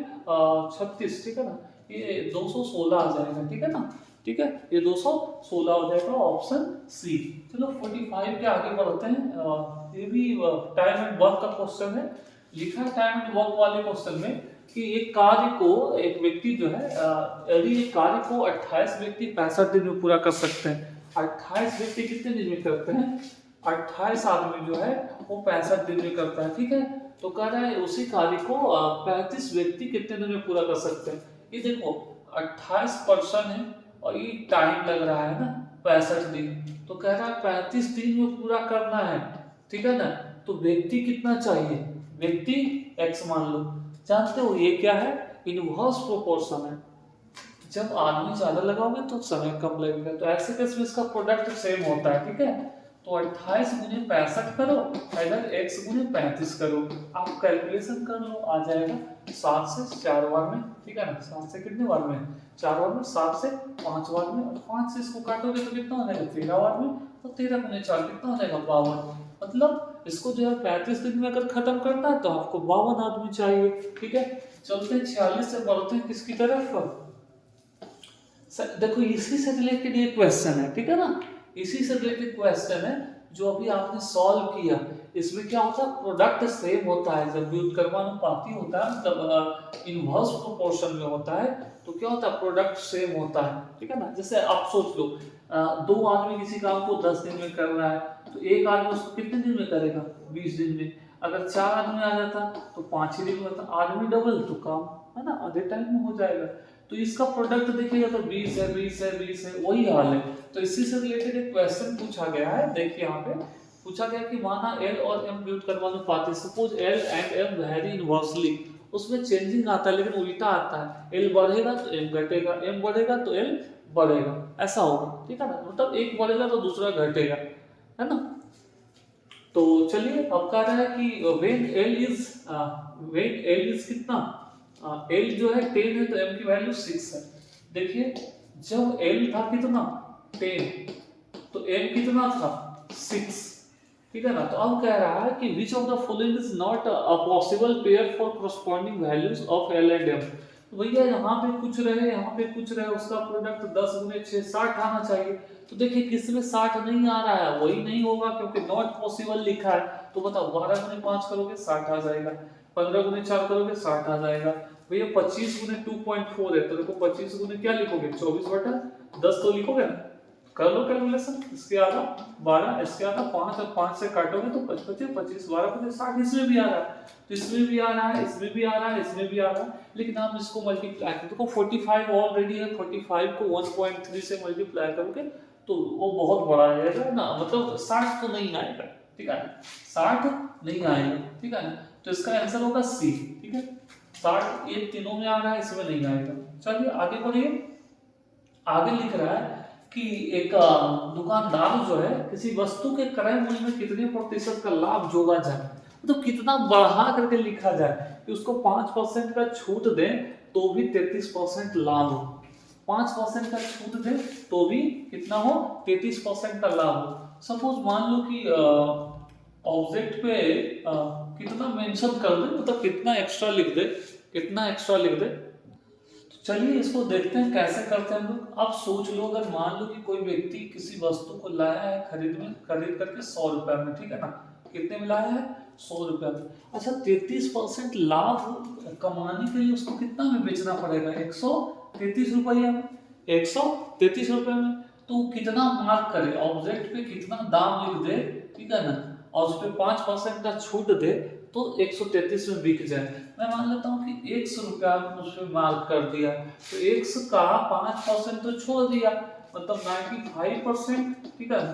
36, ठीक है ना, ये 216 आ जाएगा। ठीक है ना, ठीक है, ये 216 हो जाएगा, ऑप्शन सी। चलो 45 के आगे बढ़ते हैं, ये भी टाइम एंड वर्क का क्वेश्चन है। लिखा है टाइम एंड वर्क वाले क्वेश्चन में कि एक कार्य को एक व्यक्ति जो है, यदि एक कार्य को 28 व्यक्ति 65 दिन में पूरा कर सकते हैं। 28 व्यक्ति कितने दिन में करते हैं, 28 आदमी जो है वो 65 दिन में करता है। ठीक है, तो कह रहा है उसी कार्य को 35 व्यक्ति कितने दिन में पूरा कर सकते हैं। ये देखो 28 पर्सन है और ये टाइम लग रहा है ना 65 दिन, तो कह रहा है 35 दिन में पूरा करना है। ठीक है ना, तो व्यक्ति कितना चाहिए, व्यक्ति x मान लो, जानते हो ये क्या है, इनवर्स प्रोपोर्शन है। जब आदमी ज्यादा लगाओगे तो समय कम लगेगा, तो ऐसे केस में इसका प्रोडक्ट सेम होता है। ठीक है, तो 28 गुने 65 करो, इधर x गुने 35 करो, आप कैलकुलेशन कर लो, आ जाएगा 7 से 4 बार में। ठीक है ना, 7 से कितने बार में 4 बार में, 7 से 5 बार में, और 5 से इसको काटोगे तो कितना हो जाएगा 13 बार में, तो 13 गुने 4 कितना हो जाएगा 52। मतलब इसको जो है 35 दिन में अगर खत्म करना है तो आपको 52 आदमी चाहिए। ठीक है, चलते हैं 46 से बढ़ते हैं किसकी तरफ, देखो इसी से रिलेटेड ये क्वेश्चन है, ठीक है ना, इसी से रिलेटेड क्वेश्चन है जो अभी आपने सॉल्व किया। इसमें क्या होता है, प्रोडक्ट सेम होता है, जब व्युत्क्रमानुपाती होता है मतलब इनवर्स प्रोपोर्शन में होता है तो क्या होता है, प्रोडक्ट सेम होता है, ठीक है ना। जैसे आप सोच लो, दो आदमी किसी काम को 10 दिन में कर रहा है तो एक आदमी उसको कितने दिन में करेगा, 20 दिन में। अगर 4 आदमी आ जाता तो 5 ही दिन में होता, आदमी डबल तो काम है ना आधे टाइम में हो जाएगा। तो इसका प्रोडक्ट देखिएगा तो 20 है 20 है 20 है, वही हाल है। तो इसी से रिलेटेड एक क्वेश्चन पूछा गया है, देखिए यहाँ पे पूछा गया कि माना एल और एम व्युत्क्रमानुपाती, suppose L and M vary inversely, उसमें चेंजिंग आता है लेकिन उल्टा आता है, एल बढ़ेगा तो एम घटेगा, एम बढ़ेगा तो एल बढ़ेगा, ऐसा होगा, ठीक है ना। मतलब एक बढ़ेगा तो दूसरा घटेगा, है ना। तो चलिए अब कह रहा है कि वेन एल इज कितना, एल जो है 10 है तो एम की वैल्यू 6 है। देखिए जब एल था कितना 10 तो एम कितना था 6, ठीक है ना। तो अब कह रहा है कि which of the following is not a possible pair for corresponding values of L and M. तो भैया यहाँ पे कुछ रहे यहाँ पे कुछ रहे, उसका प्रोडक्ट 10 गुने 6 60 आना चाहिए। तो देखिए किसमें 60 नहीं आ रहा है, वही नहीं होगा क्योंकि नॉट पॉसिबल लिखा है। तो बताओ 12 गुने 5 करोगे 60 आ जाएगा, 15 गुने 4 करोगे 60 आ जाएगा। भैया 25 गुने 2.4 है तो देखो 25 गुने क्या लिखोगे 24/10 तो लिखोगे ना, कर लो कैलकुलेशन। इसके आधा 12, इसके आधा 5 और 5 से काटोगे तो 25 25 12 25 60, इसमें भी आ रहा है, तो इसमें भी आ रहा है, इसमें भी आ रहा है, इसमें भी आ रहा है। लेकिन आप इसको मल्टीप्लाई करो, देखो 45 ऑलरेडी है, 45 को 1.3 से मल्टीप्लाई करोगे तो वो बहुत बड़ा आ जाएगा ना, मतलब 60 तो नहीं आएगा, ठीक है, 60 नहीं आएगा, ठीक है ना। तो इसका आंसर होगा सी, ठीक है। 60 ये तीनों में आ रहा है, इसमें नहीं आएगा। चलिए आगे बढ़िए, आगे लिख रहा है कि एक दुकानदार जो है किसी वस्तु के क्रय मूल्य में कितने प्रतिशत का लाभ जोड़ा जाए, तो कितना बढ़ा करके लिखा जाए कि उसको 5% का छूट दें तो भी 33% लाभ हो, 5% का छूट दें तो भी कितना हो 33% का लाभ हो। सपोज मान लो कि ऑब्जेक्ट पे कितना मेंशन कर दे, मतलब कितना एक्स्ट्रा लिख दे, कितना एक्स्ट्रा लिख दे। चलिए इसको देखते हैं कैसे करते हैं हम लोग। अब सोच लो, अगर मान लो कि कोई व्यक्ति किसी वस्तु को लाया है खरीद करके 100 रुपए में, ठीक है ना, कितने में लाया है 100 रुपए में। अच्छा 33% लाभ कमाने के लिए उसको कितना में बेचना पड़ेगा, 133 रुपया में, 133 रुपए में। तो कितना मार्क करे, ऑब्जेक्ट पे कितना दाम लिख दे, ठीक है ना, और उस पर 5% का छूट दे तो 133 में बिक जाए। मैं मान लेता हूँ कि 100 रुपया उस पर मार्क कर दिया, तो 100 का 5% तो छोड़ दिया, मतलब 95%, ठीक है ना।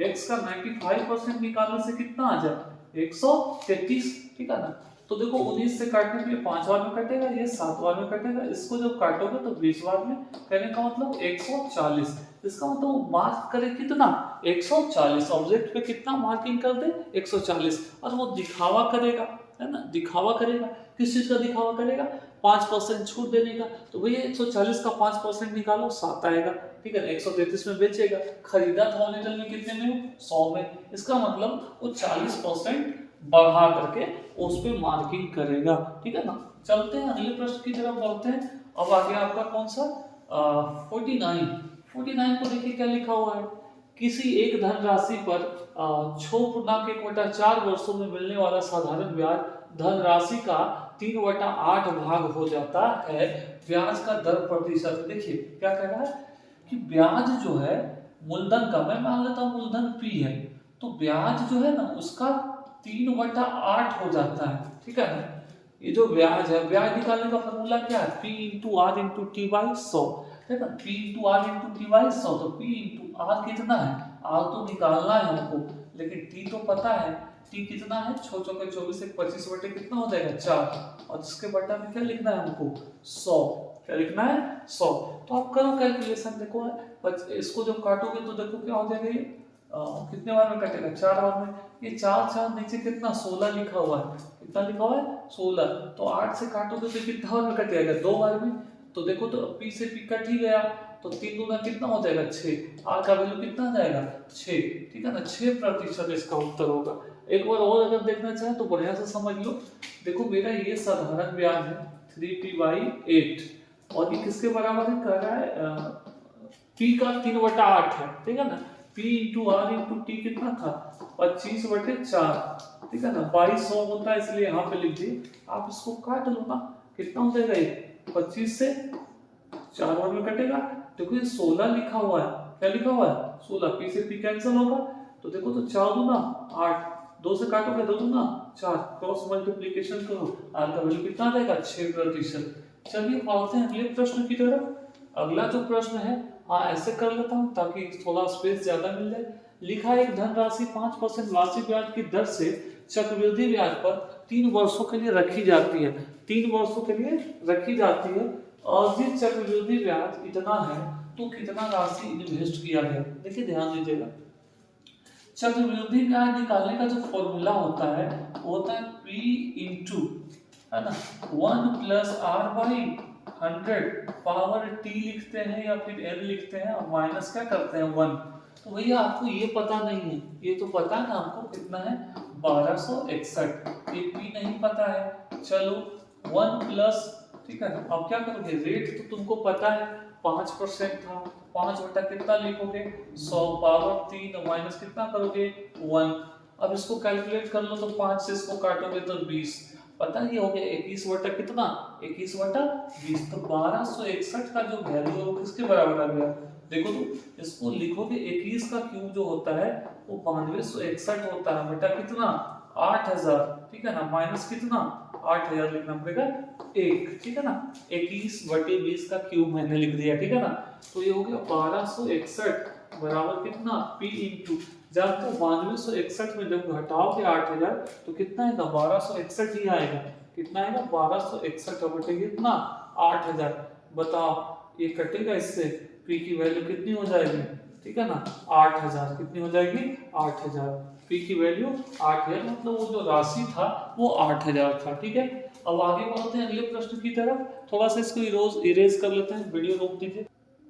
x का 95% निकालने से कितना आ जाए 133, ठीक है ना। तो देखो 19 से काटने के लिए 5 बार में कटेगा, ये 7 बार में कटेगा, इसको जब काटोगे तो 20 बार में, कहने का मतलब 140। इसका मतलब मार्क करे कितना 140, ऑब्जेक्ट पे कितना मार्किंग कर दे 140, और वो दिखावा करेगा, है ना, दिखावा करेगा। किस चीज का दिखावा करेगा, 5% छूट देने का। तो भैया 140 का 5% निकालो 7 आएगा, ठीक है, 133 में बेचेगा। खरीदा था ओरिजिनल में कितने में 100 में, इसका मतलब वो 40% बढ़ा करके उस पर मार्किंग करेगा, ठीक है ना। चलते हैं अगले प्रश्न की तरफ बढ़ते हैं। अब आगे आपका कौन सा 49 को देखिए क्या लिखा हुआ है। किसी एक धनराशि पर 6.1/4 वर्षों में मिलने वाला साधारण ब्याज धनराशि का 3/8 भाग हो जाता है। ब्याज का दर प्रतिशत, देखिए क्या कह रहा है कि ब्याज जो है मूलधन का, मैं मान लेता हूँ मूलधन P है, तो ब्याज जो है ना उसका 3/8 हो जाता है, ठीक है ना। ये जो ब्याज है, ब्याज निकालने का फॉर्मूला क्या है, P into R into T by 100, है ना, P into R into T by 100। तो P इंटू आर कितना है, आर तो निकालना है हमको, लेकिन T तो पता है, T कितना है, 6 चौके 24 एक 25 बटे कितना हो जाएगा 4, और इसके बटा में क्या लिखना है हमको 100, क्या लिखना है 100। तो आप करो कैलकुलेशन, देखो इसको जब काटोगे तो देखो क्या हो जाएगा, ये कितने बार में कटेगा 4 बार में। ये 4 4 नीचे कितना 16 लिखा हुआ है, कितना लिखा हुआ है 16, तो 8 से काटोगे तो कितना बार में कटेगा 2 बार में। तो देखो तो P से P कट ही गया, तो 3 दूना कितना हो जाएगा 6, R का वैल्यू कितना आ जाएगा 6, ठीक है ना, 6% इसका उत्तर होगा। एक बार और अगर देखना चाहें तो बढ़िया से समझ लो, देखो मेरा ये साधारण ब्याज है 3p/8, और ये किसके बराबर है, कह रहा है पी का 3/8 है, ठीक है ना। P into R into T कितना था, 25/4, ठीक है ना। 2200 होता है, इसलिए यहाँ पे लिख दिए। आप इसको काट लो ना, कितना हो जाएगा ये, 25 से 4 बार में कटेगा। देखो ये 16 लिखा हुआ है, क्या लिखा हुआ है 16, पी से पी कैंसिल होगा, तो देखो तो 4 दूना 8, 2 से काटोगे 2 दूना 4, क्रॉस मल्टीप्लीकेशन करो, आर का वैल्यू कितना आ जाएगा 6%। चलिए बढ़ते हैं अगले प्रश्न की तरफ। अगला जो प्रश्न है, हाँ ऐसे कर लेता हूँ ताकि थोड़ा स्पेस ज्यादा मिल जाए। लिखा है एक धनराशि 5% वार्षिक ब्याज की दर से चक्रवृद्धि ब्याज पर 3 वर्षों के लिए रखी जाती है, 3 वर्षों के लिए रखी जाती है, और जिस चक्रवृद्धि ब्याज इतना है तो कितना राशि इन्वेस्ट किया गया। देखिए ध्यान दीजिएगा, चक्रवृद्धि ब्याज निकालने का जो फॉर्मूला होता है वो होता है P इंटू, है ना, 1+R/100 पावर T लिखते हैं या फिर L लिखते हैं, और माइनस क्या करते हैं 1। तो भैया आपको ये पता नहीं है, ये तो पता है ना आपको कितना है 1261, ये P नहीं पता है। चलो 1 प्लस, ठीक है ना, अब क्या करोगे, रेट तो तुमको पता है 5% था, 5 बटा कितना लिखोगे 100 पावर 3 माइनस कितना करोगे 1। अब इसको कैलकुलेट कर लो, तो 5 से इसको काटोगे तो 20, पता ही हो गया 21 बटा कितना 21 बटा 20। तो 1261 का जो वैल्यू है वो किसके बराबर आ गया, देखो तो इसको लिखोगे 21 का क्यूब जो होता है वो 9261 होता है बटा कितना 8000, ठीक है ना, माइनस कितना 8000 लिखना पड़ेगा 1, ठीक है ना। 21/20 का क्यूब मैंने लिख दिया, ठीक है ना। तो ये हो गया 1261 बराबर कितना P इंटू, जब तो 9261 में जब घटाओगे 8000 तो कितना आएगा 1261 ही आएगा, कितना आएगा 1261 बटे कितना 8000। बताओ ये कटेगा इससे, P की वैल्यू कितनी हो जाएगी, ठीक है ना 8000, कितनी हो जाएगी 8000, P की वैल्यू 8000, मतलब वो जो राशि था वो 8000 था, ठीक है। अब आगे बढ़ते हैं अगले प्रश्न की तरफ, थोड़ा सा इसको इरेज कर लेते हैं, वीडियो रोक दीजिए।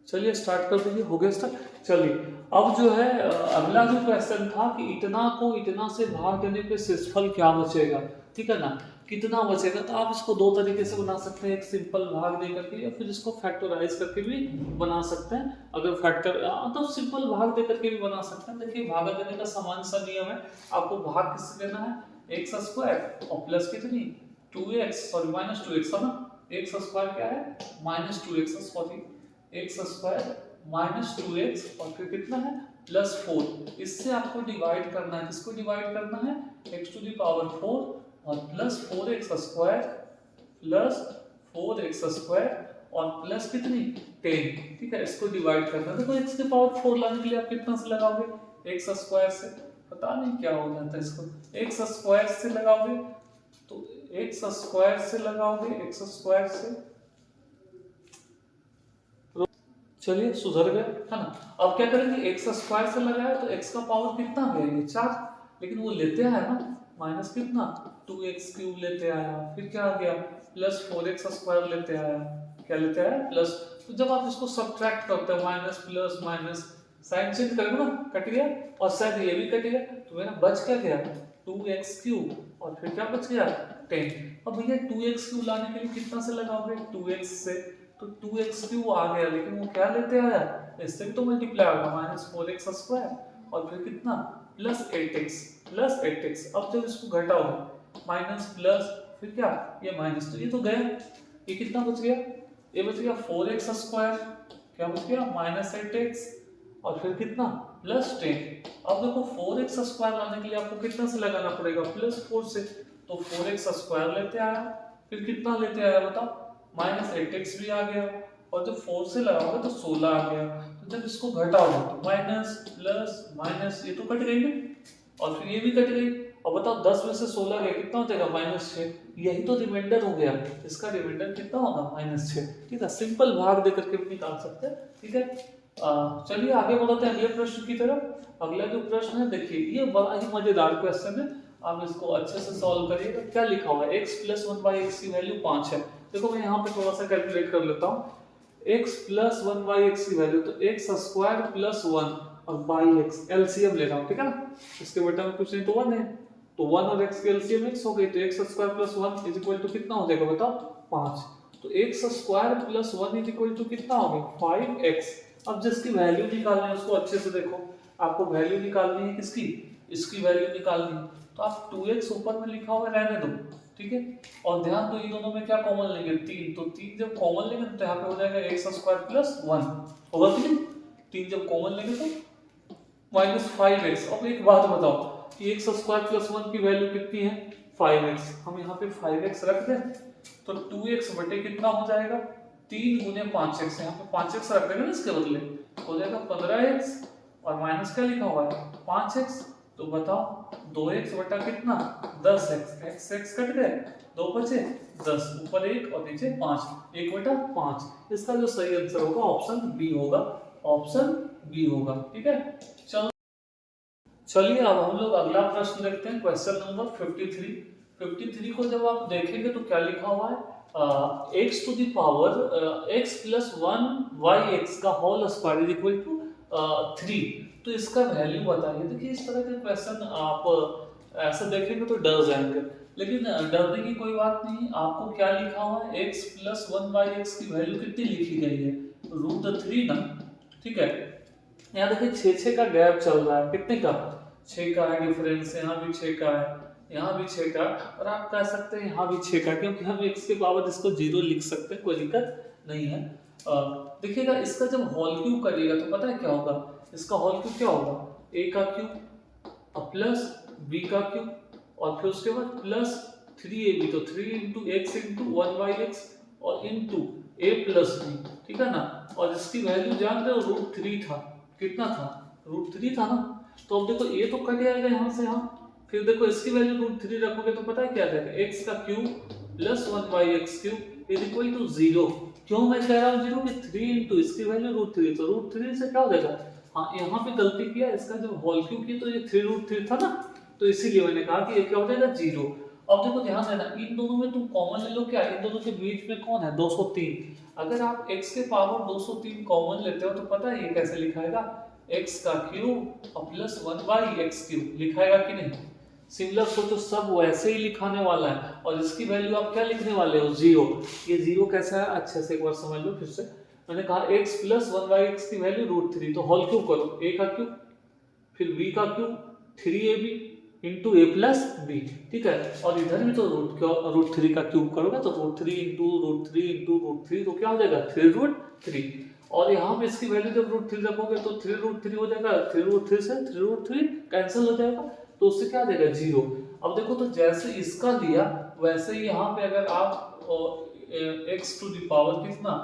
चलिए स्टार्ट कर दीजिए, हो गया स्टार्ट। चलिए अब जो है अगला जो क्वेश्चन था कि इतना को इतना से भाग देने पे शेषफल क्या बचेगा, ठीक है ना, कितना बचेगा। तो आप इसको दो तरीके से बना सकते हैं, एक सिंपल भाग दे करके या फिर इसको फैक्टराइज करके भी बना सकते हैं। अगर फैक्टर तो सिंपल भाग दे करके भी बना सकते हैं। देखिए भागा देने का समान सा नियम है, आपको भाग किससे देना है एक्स स्क्वायर और प्लस कितनी 2x, सॉरी -2x है ना, एक्स स्क्वायर क्या है -2x, sorry x square -2x और फिर कितना है +4। इससे आपको डिवाइड करना है, किसको डिवाइड करना है x⁴ और +4x square plus 4x square और प्लस कितनी 10, ठीक है, इसको डिवाइड करना है। देखो x⁴ लाने के लिए आप कितना से लगाओगे x स्क्वायर से, पता नहीं क्या हो जाता है इसको, x स्क्वायर से लगाओगे तो x स्क्वायर से लगाओगे, x स्क्वायर से, चलिए सुधर गए, है ना। अब क्या करेंगे एक्स स्क्वायर से लगाया तो x का पावर कितना आ गया ये 4, लेकिन वो लेते आया ना माइनस कितना 2x³ लेते आया, फिर क्या आ गया +4x स्क्वायर लेते आया, क्या लेते आया प्लस। तो जब आप इसको सब्ट्रैक्ट करते हो minus plus minus, sign change करेंगे ना, कट गया और शायद ये भी कट गया, तो मेरा बच क्या गया 2x³ और फिर क्या बच गया 10। अब भैया 2x³ लाने के लिए कितना से लगाओगे 2x से, तो 2x³ आ गया, लेकिन वो क्या लेते आया इससे भी तो मल्टीप्लाई होगा -4x स्क्वायर और फिर कितना +8x। अब जब इसको घटाओगे माइनस प्लस फिर क्या ये माइनस, तो ये तो गया, ये कितना बच गया, ये बच गया 4x स्क्वायर, क्या बच गया -8x और फिर कितना +10। अब देखो 4x स्क्वायर लाने के लिए आपको कितना से लगाना पड़ेगा +4 से, तो 4x स्क्वायर लेते आया, फिर कितना लेते आया बताओ -8x भी आ गया, और जब 4 से लगाओगे तो 16 आ गया। तो जब इसको घटाओगे तो माइनस प्लस माइनस, ये तो कट गई ना, और फिर ये भी कट गई, और बताओ 10 में से 16 गया कितना हो जाएगा -6, यही तो रिमाइंडर हो गया, इसका रिमाइंडर कितना होगा -6, ठीक है। सिंपल भाग दे करके भी निकाल सकते हैं, ठीक है। चलिए आगे बढ़ते हैं अगले प्रश्न की तरफ। अगला जो प्रश्न है देखिए ये बड़ा ही मजेदार क्वेश्चन है, आप इसको अच्छे से सॉल्व करिएगा। क्या लिखा हुआ है x + 1/x की वैल्यू 5 है। देखो मैं यहाँ पे थोड़ा सा कैलकुलेट कर लेता हूँ। x + 1/x की वैल्यू तो x² + 1 और x एलसीएम ले रहा हूँ, ठीक है ना, इसके बेटा में कुछ नहीं तो 1 है, तो 1 और x की एलसीएम x हो गई, तो x² + 1 = कितना हो जाएगा बताओ 5। तो X square plus 1 is equal to कितना हो गया 5x। अब जिसकी वैल्यू निकालनी है उसको अच्छे से देखो, आपको वैल्यू निकालनी है किसकी, इसकी वैल्यू निकालनी है। तो आप 2x ऊपर में लिखा हुआ रहने दो, ठीक है। और ध्यान दो इन दोनों में क्या कॉमन लेंगे 3, तो 3 जब कॉमन लेंगे तो यहाँ पे हो जाएगा एक्स स्क्वायर प्लस 1 होगा कि नहीं, 3 जब कॉमन लेंगे तो माइनस 5x। अब एक बात बताओ कि एक्स स्क्वायर प्लस 1 की वैल्यू कितनी है 5x, हम यहाँ पे 5x रख दें तो 2x बटे कितना हो जाएगा 3 गुने 5x, यहाँ पे 5x रख देंगे ना इसके बदले, हो जाएगा 15x और माइनस क्या लिखा हुआ है 5x। तो बताओ 2x बटा कितना 10x, x कट गए 2 बचे 10, ऊपर 1 और नीचे 5, 1 बटा 5। इसका जो सही आंसर होगा ऑप्शन बी होगा, ऑप्शन बी होगा, ठीक है। चलो चलिए अब हम लोग अगला प्रश्न देखते हैं, क्वेश्चन नंबर 53। 53 को जब आप देखेंगे तो क्या लिखा हुआ है X to the power X plus 1 Y X का whole square is equal to 3। तो इसका वैल्यू बताइए। देखिए इस तरह के क्वेश्चन आप ऐसे देखेंगे तो डर जाएंगे, लेकिन डरने की कोई बात नहीं। आपको क्या लिखा हुआ है एक्स प्लस 1 बाई एक्स की वैल्यू कितनी लिखी गई है √3 ना, ठीक है। यहाँ देखिए 6 का गैप चल रहा है, कितने का 6 का है डिफरेंस, यहाँ भी 6 का है, यहाँ भी 6 का, और आप कह सकते हैं यहाँ भी 6 का, क्योंकि हम x के पावर इसको 0 लिख सकते हैं, कोई दिक्कत नहीं है। देखिएगा इसका जब होल क्यूब करिएगा तो पता है क्या होगा, इसका होल क्यूब क्या होगा a का क्यूब प्लस b का क्यूब और फिर उसके बाद प्लस 3ab, तो 3 into x into 1 by x और इंटू a प्लस b, ठीक है ना। और इसकी वैल्यू जान रहे हो √3 था, कितना था √3 था ना। तो अब देखो ये तो कट जाएगा यहाँ से यहाँ, फिर देखो इसकी वैल्यू √3 रखोगे तो पता है क्या जाएगा x का cube plus 1 by X cube is equal to 0। क्यों मैं कह रहा हूँ 0 कि 3 इंटू इसकी वैल्यू √3, तो √3 से क्या हो जाएगा, हाँ यहाँ पे गलती किया, इसका जब होल क्यूब किया तो ये 3√3 था ना, तो इसीलिए मैंने कहा कि ये क्या हो जाएगा 0। अब देखो ध्यान देना इन दोनों में तुम कॉमन ले लो, क्या इन दोनों के बीच में कौन है 203। अगर आप x के पावर 203 कॉमन लेते हो तो पता है ये कैसे लिखाएगा x का क्यूब और प्लस 1 बाई एक्स क्यूब लिखाएगा कि नहीं। सिमिलर सोचो सब वैसे ही लिखाने वाला है, और इसकी वैल्यू आप क्या लिखने वाले हो 0। ये 0 कैसा है अच्छे से एक बार समझ लो फिर से। मैंने कहा x प्लस 1 बाई एक्स की वैल्यू √3, तो होल क्यूब करो a का क्यूब फिर b का क्यूब 3ab इंटू ए प्लस बी, ठीक है। और इधर भी तो √3 का क्यूब करोगे तो √3 इंटू √3 इंटू √3 तो क्या हो जाएगा 3√3। और यहाँ पे इसकी वैल्यू जब √3 रखोगे तो 3√3 हो जाएगा, 3√3 से 3√3 कैंसिल हो जाएगा, तो उससे क्या आ जाएगा 0। अब देखो तो जैसे इसका लिया वैसे ही यहाँ पे अगर आप x टू द पावर कितना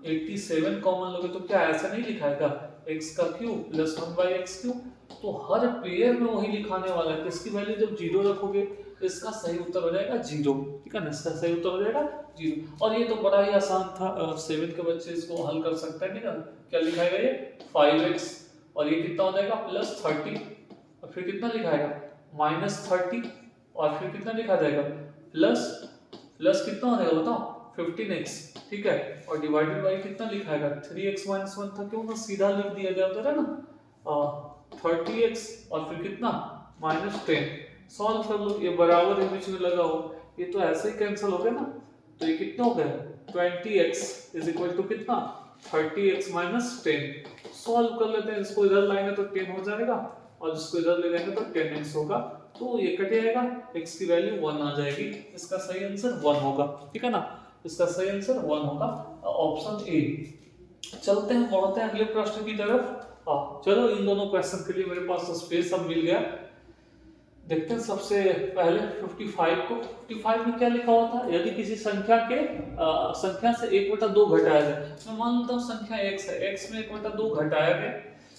87 कॉमन लोगे तो क्या ऐसा नहीं लिखाएगा x का cube plus 1 by X cube. तो हर पेयर में वही लिखाने वाला है, इसकी वैल्यू जब 0 रखोगे इसका सही उत्तर हो जाएगा 0, ठीक है ना, इसका सही उत्तर हो जाएगा 0। और ये तो बड़ा ही आसान था, 7 के बच्चे इसको हल कर सकते हैं, ठीक है। क्या लिखाएगा ये 5x और ये कितना हो जाएगा प्लस 30 और फिर कितना लिखाएगा माइनस 30 और फिर कितना लिखा जाएगा प्लस कितना हो जाएगा बताओ 15x, ठीक है। और डिवाइडेड बाई कितना लिखाएगा 3x माइनस 1 था, क्यों ना सीधा लिख दिया जाता है ना 30x और फिर कितना -10। सॉल्व कर लो, ये बराबर है बीच में लगा हो, ये तो ऐसे ही कैंसिल हो गया ना। तो ये कितना हो गया 20x इज इक्वल टू कितना 30x माइनस 10। सॉल्व कर लेते हैं, इसको इधर लाएंगे तो 10 हो जाएगा और इसको इधर ले जाएंगे तो 10x होगा, तो ये कट जाएगा, x की वैल्यू 1 आ जाएगी, इसका सही आंसर 1 होगा, ठीक है ना, इसका सही आंसर 1 होगा, ऑप्शन ए। चलते हैं बढ़ते हैं अगले प्रश्न की तरफ। चलो इन दोनों क्वेश्चन के लिए मेरे पास स्पेस अब मिल गया। देखते हैं सबसे पहले 55 को। 55 में क्या लिखा हुआ था, यदि किसी संख्या से 1/2 घटाया जाए, मैं मान लेता हूँ संख्या x है, x में 1/2 घटाया गया,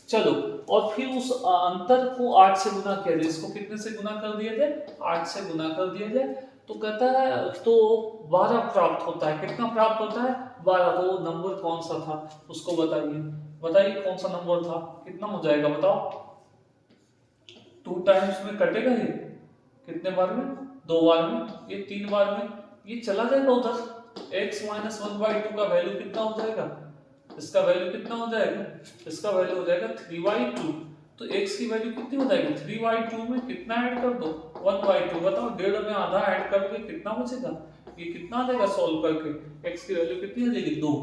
चलो, और फिर उस अंतर को 8 से गुना किया जाए, इसको कितने से गुना कर दिया जाए 8 से गुना कर दिया जाए, तो कहता है तो 12 प्राप्त होता है। कितना प्राप्त होता है 12, तो वो नंबर कौन सा था उसको बताइए कौन सा नंबर था, कितना हो जाएगा बताओ। 2 टाइम्स में कटेगा ये कितने बार में 2 बार में, ये 3 बार में, ये चला जाएगा उधर, x माइनस 1/2 का वैल्यू कितना हो जाएगा, इसका वैल्यू कितना हो जाएगा, इसका वैल्यू हो जाएगा 3/2। तो x की वैल्यू कितनी हो जाएगी 3/2 में कितना ऐड कर दो 1/2, बताओ 1.5 में आधा ऐड करके कितना बचेगा ये कितना आ जाएगा सॉल्व करके, x की वैल्यू कितनी हो जाएगी 2,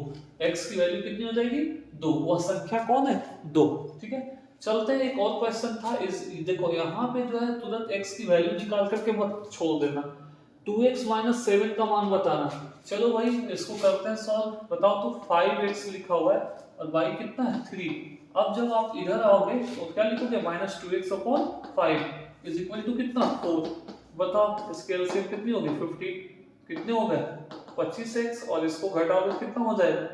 x की वैल्यू कितनी हो जाएगी 2, वह संख्या कौन है 2। ठीक है, चलते हैं, एक और क्वेश्चन था इस, देखो यहाँ पे जो है तुरंत x की वैल्यू निकाल करके मत छोड़ देना, 2x माइनस 7 का मान बताना। चलो भाई इसको करते हैं सॉल्व, बताओ तो 5x लिखा हुआ है और y कितना है 3। अब जब आप इधर आओगे तो क्या लिखोगे minus 2x upon 5 is equal to कितना 4। बताओ इसके एलसीएम कितनी होगी 50, कितने हो गए 25x, और इसको घटाओगे कितना हो जाएगा,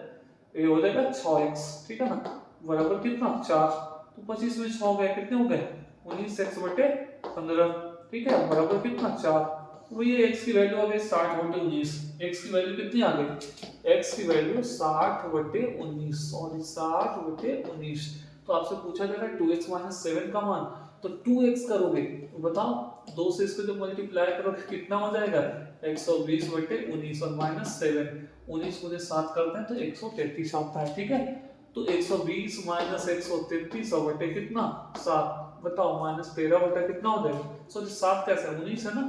ये हो जाएगा 6x, ठीक है ना, बराबर कितना 4, तो 25 में 6 गए कितने हो गए 19x बटे 15, ठीक है, बराबर कितना 4। तो ये x की वैल्यू आ गई 60 बटे 19, x की वैल्यू कितनी आ गई, x की वैल्यू 60 बटे 19, सॉरी 60 बटे 19। तो आपसे पूछा जा रहा है 2x माइनस 7 का मान, तो 2x करोगे तो बताओ 2 से इसको जब मल्टीप्लाई करोगे कितना हो जाएगा 120 बटे 19 और माइनस 7, 19 को 7 करते हैं तो 133 आता है, ठीक है। तो 120 माइनस 133 बटे कितना 7, बताओ माइनस 13 बटे कितना हो जाएगा, सॉरी 7 कैसे 19 है ना,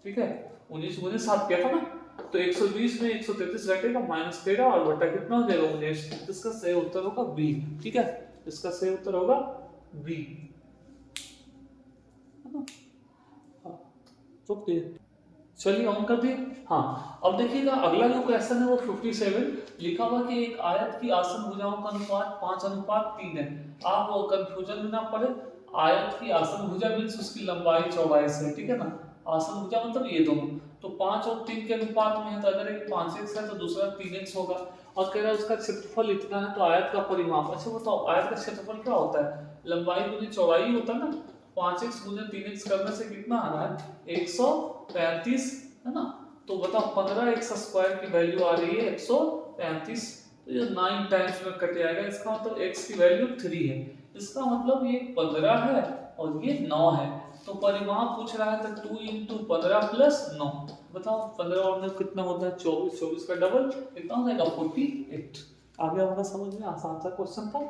ठीक है, 19 गुने 7 किया था ना, तो 120 में 133 घटेगा माइनस 13 और बटा कितना हो जाएगा 19, इसका सही उत्तर होगा बी, ठीक है, इसका सही उत्तर होगा बी। ओके चलिए ऑन कर दिए। हाँ अब देखिएगा अगला जो क्वेश्चन है वो 57 लिखा हुआ कि एक आयत की आसन भुजाओं का अनुपात 5:3 है। आप वो कंफ्यूजन में ना पड़े, आयत की आसन भुजा मींस उसकी लंबाई चौड़ाई से, ठीक है ना, आसन भुजा मतलब ये दोनों, तो 5 और 3 के अनुपात में है, तो अगर एक 5x है तो दूसरा 3x होगा, और कह रहा है उसका क्षेत्रफल इतना है तो आयत का परिमाप। अच्छा बताओ आयत का क्षेत्रफल क्या होता है, लंबाई गुनी चौड़ाई होता है ना, 5x गुने 3x करने से कितना आ रहा है 135 है ना, तो बताओ 15x स्क्वायर की वैल्यू आ रही है 135, तो ये 9 टाइम्स में कट जाएगा, इसका मतलब x की वैल्यू 3 है, इसका मतलब ये 15 है और ये 9 है, तो परिमाप पूछ रहा है तो 2 × 15 प्लस 9, बताओ 15 और 9 कितना होता है 24, 24 का डबल कितना हो जाएगा 48। आगे आपका समझ में आसान सा क्वेश्चन था।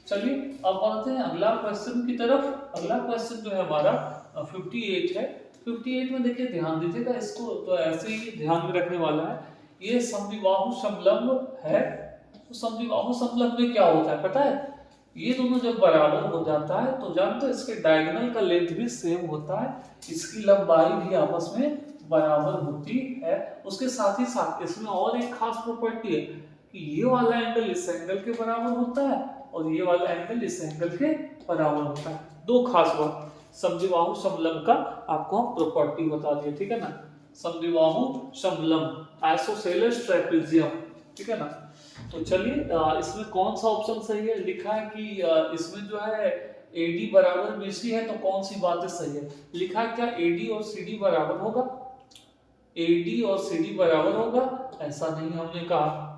चलिए अब बढ़ते हैं अगला क्वेश्चन की तरफ। अगला क्वेश्चन जो है हमारा 58 है। 58 में देखिए ध्यान दीजिएगा, इसको तो ऐसे ही ध्यान में रखने वाला है, ये समद्विबाहु समलंब है, तो समद्विबाहु समलंब में क्या होता है पता है, ये दोनों जब बराबर हो जाता है तो जानते हो इसके डायगोनल का लेंथ भी सेम होता है, इसकी लंबाई भी आपस में बराबर होती है। उसके साथ ही साथ इसमें और एक खास प्रॉपर्टी है कि ये वाला एंगल इस एंगल के बराबर होता है और ये वाला एंगल इस एंगल के बराबर होता है। दो खास बात समद्विबाहु समलंब का आपको हम प्रॉपर्टी बता दिए, ठीक है ना, समद्विबाहु समलंब आइसोसेलेस ट्रेपेजियम, ठीक है ना। तो चलिए इसमें कौन सा ऑप्शन सही है, लिखा है कि इसमें जो है AD बराबर BC है, तो कौन सी बातें सही है, लिखा है क्या AD और CD बराबर होगा, AD और CD बराबर होगा, ऐसा नहीं हमने कहा,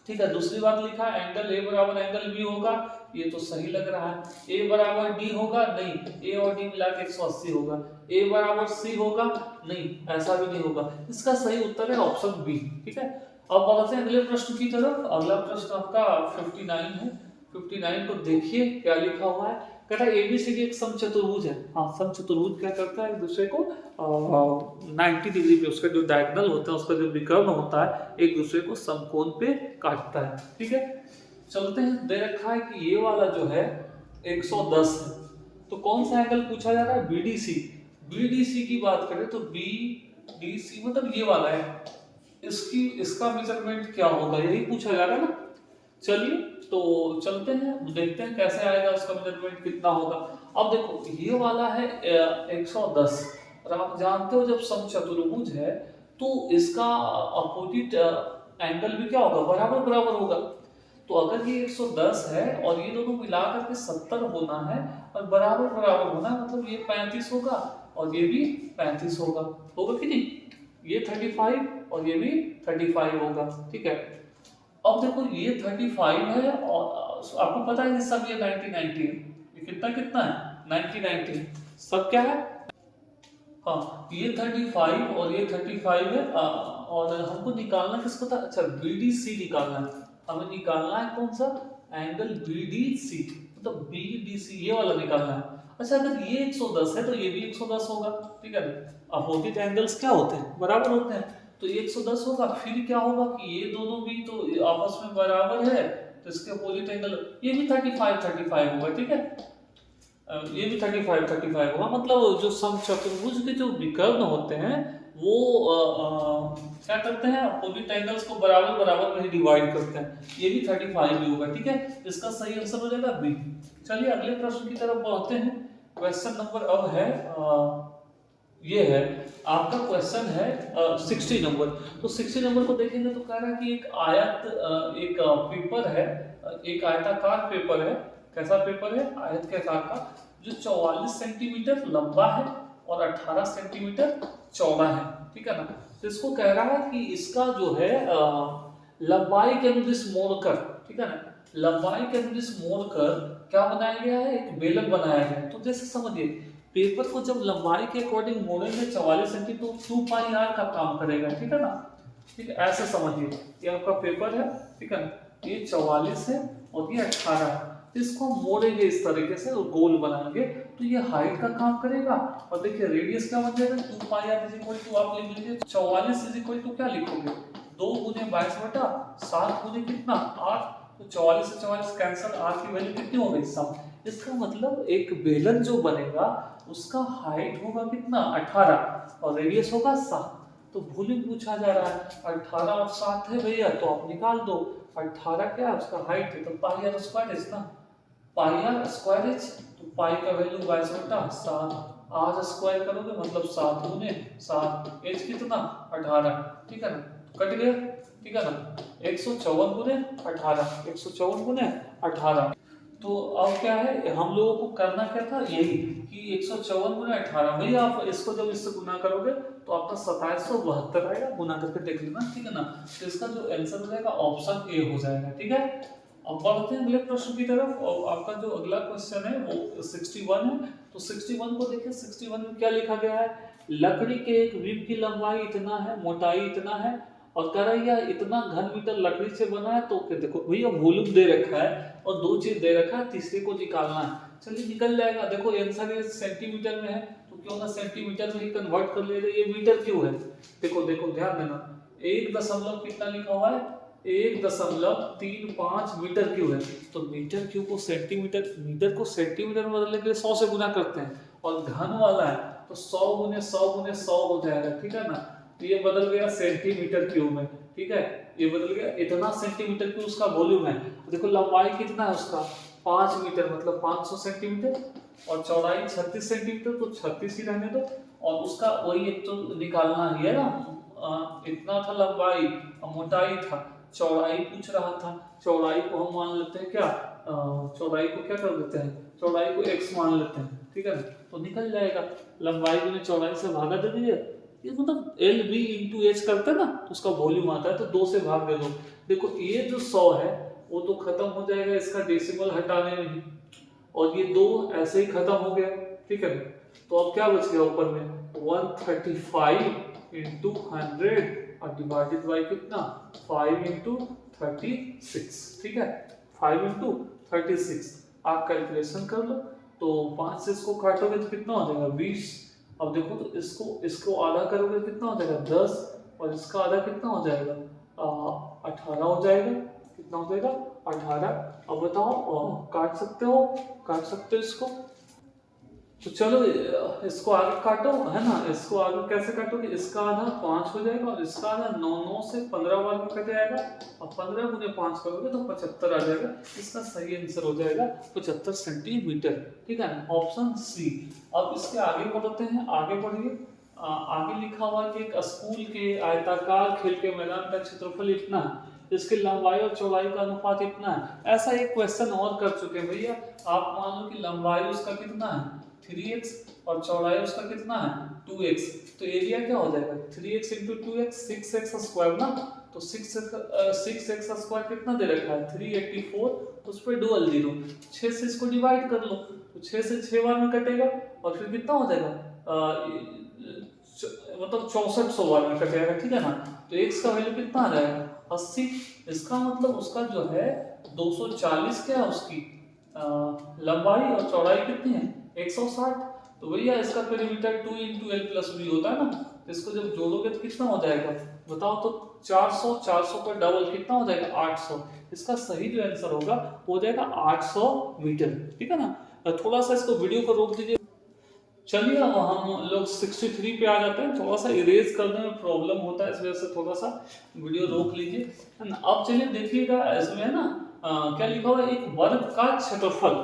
ठीक है। दूसरी बात लिखा है एंगल A बराबर एंगल B होगा, ये तो सही लग रहा है, A बराबर D होगा नहीं, A और D मिला के 180 होगा, A बराबर C होगा नहीं, ऐसा भी नहीं होगा, इसका सही उत्तर है ऑप्शन बी, ठीक है। अब बढ़ते हैं अगले प्रश्न की तरफ। अगला प्रश्न आपका 59 है। 59 को देखिए क्या लिखा हुआ है, कहता है ABCD एक समचतुर्भुज है। हाँ समचतुर्भुज क्या करता है, एक दूसरे को 90 डिग्री पे उसका जो डायगोनल होता है, उसका जो विकर्ण होता है, एक दूसरे को समकोण पे काटता है, ठीक है। चलते हैं, दे रखा है कि ये वाला जो है 110 है, तो कौन सा एंगल पूछा जा रहा है BDC। BDC की बात करें तो BDC मतलब ये वाला है, इसका मेजरमेंट क्या होगा यही पूछा जा रहा है ना। चलिए तो चलते हैं देखते हैं कैसे आएगा, उसका मेजरमेंट कितना होगा। अब देखो ये वाला है 110, और आप जानते हो जब समचतुर्भुज है तो इसका अपोजिट एंगल भी क्या होगा बराबर बराबर होगा, तो अगर ये 110 है और ये दोनों मिलाकर के 70 होना है और बराबर बराबर होना है, मतलब ये 35 होगा और ये भी 35 होगा, होगा कि नहीं, ये 35 और ये भी 35 होगा, ठीक है। अब देखो ये 35 है और आपको पता है कि सब ये 90 90 है, ये कितना कितना है 90 90, सब क्या है, हाँ ये 35 और ये 35 है, और हमको निकालना किसको था, अच्छा BDC निकालना है, हमें निकालना है कौन सा एंगल BDC, मतलब BDC ये वाला निकालना है। अच्छा अगर ये 110 है तो ये भी 110 होगा, ठीक है। अपोजिट एंगल्स क्या होते हैं बराबर होते हैं, तो 110 होगा। फिर क्या होगा कि ये दोनों भी तो आपस में बराबर है, तो इसके अपोजिट एंगल ये भी 35 होगा, ठीक है। ये भी 35 होगा। मतलब जो समचतुर्भुज के जो विकर्ण होते हैं वो क्या करते हैं, अपोजिट एंगल्स को बराबर बराबर में ही डिवाइड करते हैं। ये भी 35 ही होगा, ठीक है। इसका सही आंसर हो जाएगा बी। चलिए अगले प्रश्न की तरफ बढ़ते हैं। क्वेश्चन नंबर अब है ये है आपका क्वेश्चन है 60 नंबर। तो 60 नंबर को देखेंगे तो कह रहा है कि एक आयत एक पेपर है, एक आयताकार पेपर है। कैसा पेपर है? आयत के आकार का, जो 44 सेंटीमीटर लंबा है और 18 सेंटीमीटर चौड़ा है, ठीक है ना। तो इसको कह रहा है कि इसका जो है लंबाई के अनुदिश मोड़कर, ठीक है ना, लंबाई के अनुदिश मोड़कर क्या बनाया गया है, एक बेलन बनाया गया है। तो जैसे समझिए पेपर को जब लंबाई के अकॉर्डिंग मोड़ेंगे 44 सेंटीमीटर तो 2 पाई आर का काम करेगा, ठीक है ना। ठीक है, ऐसे समझिए ये आपका पेपर है, ठीक है ना, ये 44 है और ये 18 है। इसको मोड़ेंगे इस तरीके से और गोल बनाएंगे तो ये हाइट का काम करेगा। और देखिए रेडियस क्या बन जाएगा, 2 पाई आर इज इक्वल टू, आप लिख लीजिए 44 इज इक्वल टू क्या लिखोगे, 2 गुने 22/7 गुने कितना 8। तो 44 से 44 कैंसिल, आर की वैल्यू कितनी हो गई 7। इसका मतलब एक बेलन जो बनेगा उसका हाइट होगा कितना 18 और रेडियस होगा 7। तो वॉल्यूम पूछा जा रहा है, 18 और 7 है भैया, तो आप निकाल दो। 18 क्या है उसका हाइट है, तो पाई आर स्क्वायर एच ना, पाई आर स्क्वायर एच। तो पाई का वैल्यू 22/7, आर स्क्वायर करोगे मतलब 7 गुने 7, एच कितना 18, ठीक है ना, कट गया, ठीक है ना। 154 गुने 18, 154 गुने 18। तो अब क्या है, हम लोगों को करना क्या था, यही कि 154 गुना 18, भैया आप इसको जब इससे गुना करोगे तो आपका 2772 आएगा, गुना करके देख लेना, ठीक है ना। तो इसका जो आंसर हो जाएगा ऑप्शन ए हो जाएगा, ठीक है। अब बढ़ते हैं अगले प्रश्न की तरफ, और आपका जो अगला क्वेश्चन है वो 61 है। तो 61 को देखिए, 61 में क्या लिखा गया है, लकड़ी के एक बीम की लंबाई इतना है, मोटाई इतना है, और कह रहा है यह इतना घन मीटर लकड़ी से बना है। तो देखो भैया वॉल्यूम दे रखा है और 2 चीज दे रखा है, तीसरे को निकालना है। चलिए निकल जाएगा। देखो आंसर ये सेंटीमीटर में है तो क्यों ना सेंटीमीटर में ही कन्वर्ट कर ले, ये मीटर क्यों है। देखो देखो ध्यान देना, 1 दशमलव कितना लिखा हुआ है, 1.35 मीटर क्यूब है। तो मीटर क्यूब को सेंटीमीटर, मीटर को सेंटीमीटर में बदलने के लिए 100 से गुना करते हैं, और घन वाला है तो 100 गुने 100 गुने 100 हो जाएगा, ठीक है ना। तो ये बदल गया सेंटीमीटर क्यूब में, ठीक है, ये बदल गया, इतना सेंटीमीटर क्यूब उसका वॉल्यूम है। देखो लंबाई कितना है उसका 5 मीटर, मतलब 500 सेंटीमीटर, और चौड़ाई 36 सेंटीमीटर, तो 36 ही रहने दो। और उसका वही एक तो निकालना ही है ना, इतना था लंबाई, मोटाई था, चौड़ाई पूछ रहा था। चौड़ाई को हम मान लेते हैं क्या, चौड़ाई को क्या कर देते हैं, चौड़ाई को x मान लेते हैं, ठीक है ना। तो निकल जाएगा, लंबाई को चौड़ाई से भागा दे दीजिए, ये मतलब एल बी इंटू एच करते हैं ना, तो उसका वॉल्यूम आता है, तो 2 से भाग दे दो। देखो ये जो 100 है वो तो खत्म हो जाएगा इसका डेसिमल हटाने में ही, और ये 2 ऐसे ही खत्म हो गया, ठीक है। तो अब क्या बच गया ऊपर में 135 इंटू 100 और डिवाइडेड बाई कितना 5 इंटू 36, ठीक है, 5 इंटू 36। आप कैलकुलेशन कर लो, तो 5 से इसको काटोगे तो कितना हो जाएगा 20। अब देखो तो इसको आधा करोगे कितना हो जाएगा 10, और इसका आधा कितना हो जाएगा 18 हो जाएगा, कितना हो जाएगा 18। अब बताओ काट सकते हो इसको, तो चलो इसको आगे काटो, है ना। इसको आगे कैसे काटोगे, इसका आधा 5 हो जाएगा और इसका आधा 9 से 15 बार में कट जाएगा, और 15 गुने 5 करोगे तो 75 आ जाएगा। इसका सही आंसर हो जाएगा 75 सेंटीमीटर, ठीक है ना, ऑप्शन सी। अब इसके आगे बढ़ते हैं, आगे बढ़िए। आगे लिखा हुआ है कि एक स्कूल के आयताकार खेल के मैदान का क्षेत्रफल इतना है, इसकी लंबाई और चौड़ाई का अनुपात इतना है। ऐसा एक क्वेश्चन और कर चुके हैं भैया। आप मान लो कि लंबाई उसका कितना है 3x और चौड़ाई उसका कितना है 2x, तो एरिया क्या हो जाएगा 3x into 2x 6x square ना। तो 6x स्क्वायर कितना दे रखा है 384, उस पर डुअल 0, 6 से इसको डिवाइड कर लो, तो 6 से 6 बार में कटेगा, और फिर कितना हो जाएगा मतलब 6400 बार में कटेगा, ठीक है ना। तो x का वैल्यू कितना आ जाएगा 80। इसका मतलब उसका जो है 240 क्या है उसकी लंबाई, और चौड़ाई कितनी है 160। तो भैया इसका perimeter 2 into L plus B होता है ना, तो इसको जब जोड़ोगे तो कितना हो जाएगा बताओ तो 400, 400 पर डबल कितना हो जाएगा 800। इसका सही जो आंसर होगा हो जाएगा 800 मीटर, ठीक है ना। थोड़ा सा इसको वीडियो को रोक दीजिए। चलिए अब हम लोग 63 पे आ जाते हैं। थोड़ा सा इरेज करने में प्रॉब्लम होता है, इस वजह से थोड़ा सा वीडियो रोक लीजिए, है ना। अब चलिए देखिएगा, इसमें है ना क्या लिखा हुआ है, एक वर्ग का क्षेत्रफल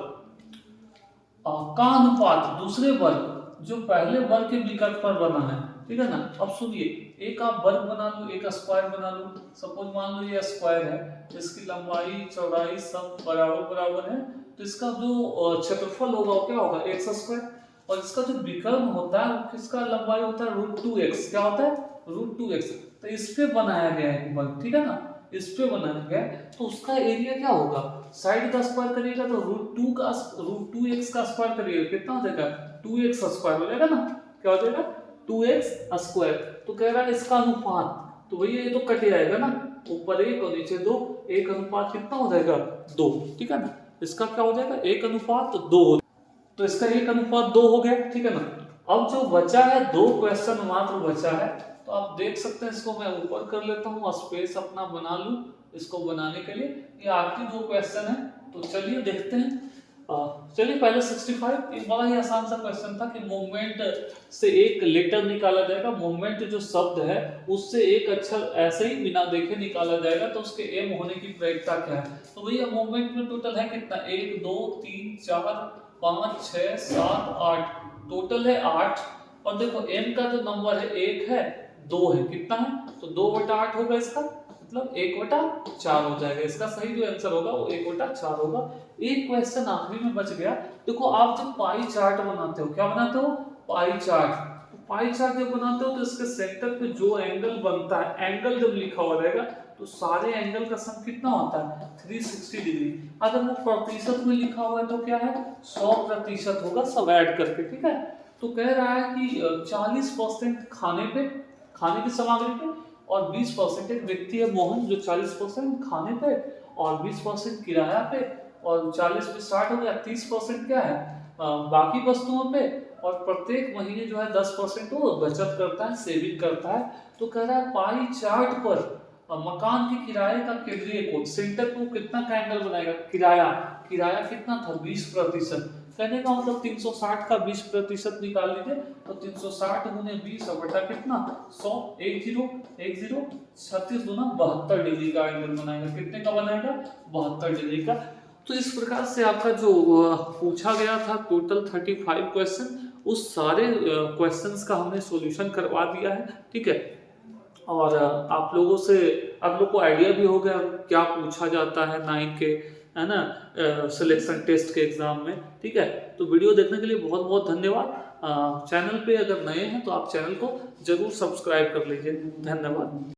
का अनुपात दूसरे वर्ग जो पहले वर्ग के विकल्प पर बना है, ठीक है ना। अब सुनिए, एक आप वर्ग बना लो, एक स्क्वायर बना लो। सपोज मान लो ये स्क्वायर है, इसकी लंबाई चौड़ाई सब बराबर बराबर है, तो इसका जो क्षेत्रफल होगा वो क्या होगा एक्स स्क्वायर। और इसका जो विकर्ण होता है वो किसका लंबाई होता है √2x, क्या होता है √2x। तो इस पे बनाया गया है वर्ग, ठीक है ना, इस पे बनाया गया है, तो उसका एरिया क्या होगा, साइड का स्क्वायर करिएगा तो √2x का स्क्वायर करिएगा कितना हो जाएगा 2x स्क्वायर हो जाएगा ना, क्या हो जाएगा 2x स्क्वायर। तो कह रहा है इसका अनुपात, तो भैया ये तो कट जाएगा ना, ऊपर 1 और नीचे 2, एक अनुपात कितना हो जाएगा 2, ठीक है ना। इसका क्या हो जाएगा 1:2, तो इसका 1:2 हो गया, ठीक है ना। अब जो बचा है 2 क्वेश्चन मात्र बचा है, तो आप देख सकते हैं, इसको मैं ऊपर कर लेता हूँ, स्पेस अपना बना लूं इसको बनाने के लिए। ये आखिरी 2 क्वेश्चन है, तो चलिए देखते हैं। चलिए पहले 65, एक बड़ा ही आसान सा क्वेश्चन था कि मूवमेंट से एक लेटर निकाला जाएगा। मूवमेंट जो शब्द है उससे एक अक्षर ऐसे ही बिना देखे निकाला जाएगा, तो उसके एम होने की प्रायिकता क्या है। तो भैया मूवमेंट में टोटल है कितना 1 2 3 4 5 6 7 8, टोटल है 8। और देखो m का जो नंबर है 1 है 2 है, कितना है तो 2/8 होगा इसका, मतलब 1/4 हो जाएगा। इसका सही जो आंसर होगा वो 1/4 होगा। एक क्वेश्चन आखिरी में बच गया। देखो आप जब पाई चार्ट बनाते हो, क्या बनाते हो पाई चार्ट, तो पाई चार्ट जब बनाते हो तो इसके सेंटर पे जो एंगल बनता है, एंगल जब लिखा हुआ रहेगा तो सारे एंगल का सम कितना होता है 360 डिग्री। अगर वो प्रतिशत में लिखा हुआ है तो क्या है 100% होगा, सब ऐड करके, ठीक है। तो कह रहा है कि 40% खाने की सामग्री पे और 20% एक व्यक्ति है मोहन जो 40% खाने पे और 20% किराया पे और 40 पे 60 हो गया, 30% क्या है बाकी वस्तुओं पे, और प्रत्येक महीने जो है 10% वो बचत करता है, सेविंग करता है। तो कह रहा है पाई चार्ट पर मकान के किराए का केंद्रीय कोण सेंटर को कितना का एंगल बनाएगा, किराया कितना था 20%। कहने का मतलब 360 का 20% निकाल लीजिए, तो 360 गुने 20 बटा कितना 100, 10 36 गुना 72 डिग्री का एंगल बनाएगा। कितने का बनाएगा 72 डिग्री का। तो इस प्रकार से आपका जो पूछा गया था टोटल 35 क्वेश्चन, उस सारे क्वेश्चंस का हमने सॉल्यूशन करवा दिया है, ठीक है। और आप लोग को आइडिया भी हो गया क्या पूछा जाता है 9 के, है ना, सिलेक्शन टेस्ट के एग्जाम में, ठीक है। तो वीडियो देखने के लिए बहुत बहुत धन्यवाद। चैनल पे अगर नए हैं तो आप चैनल को जरूर सब्सक्राइब कर लीजिए। धन्यवाद।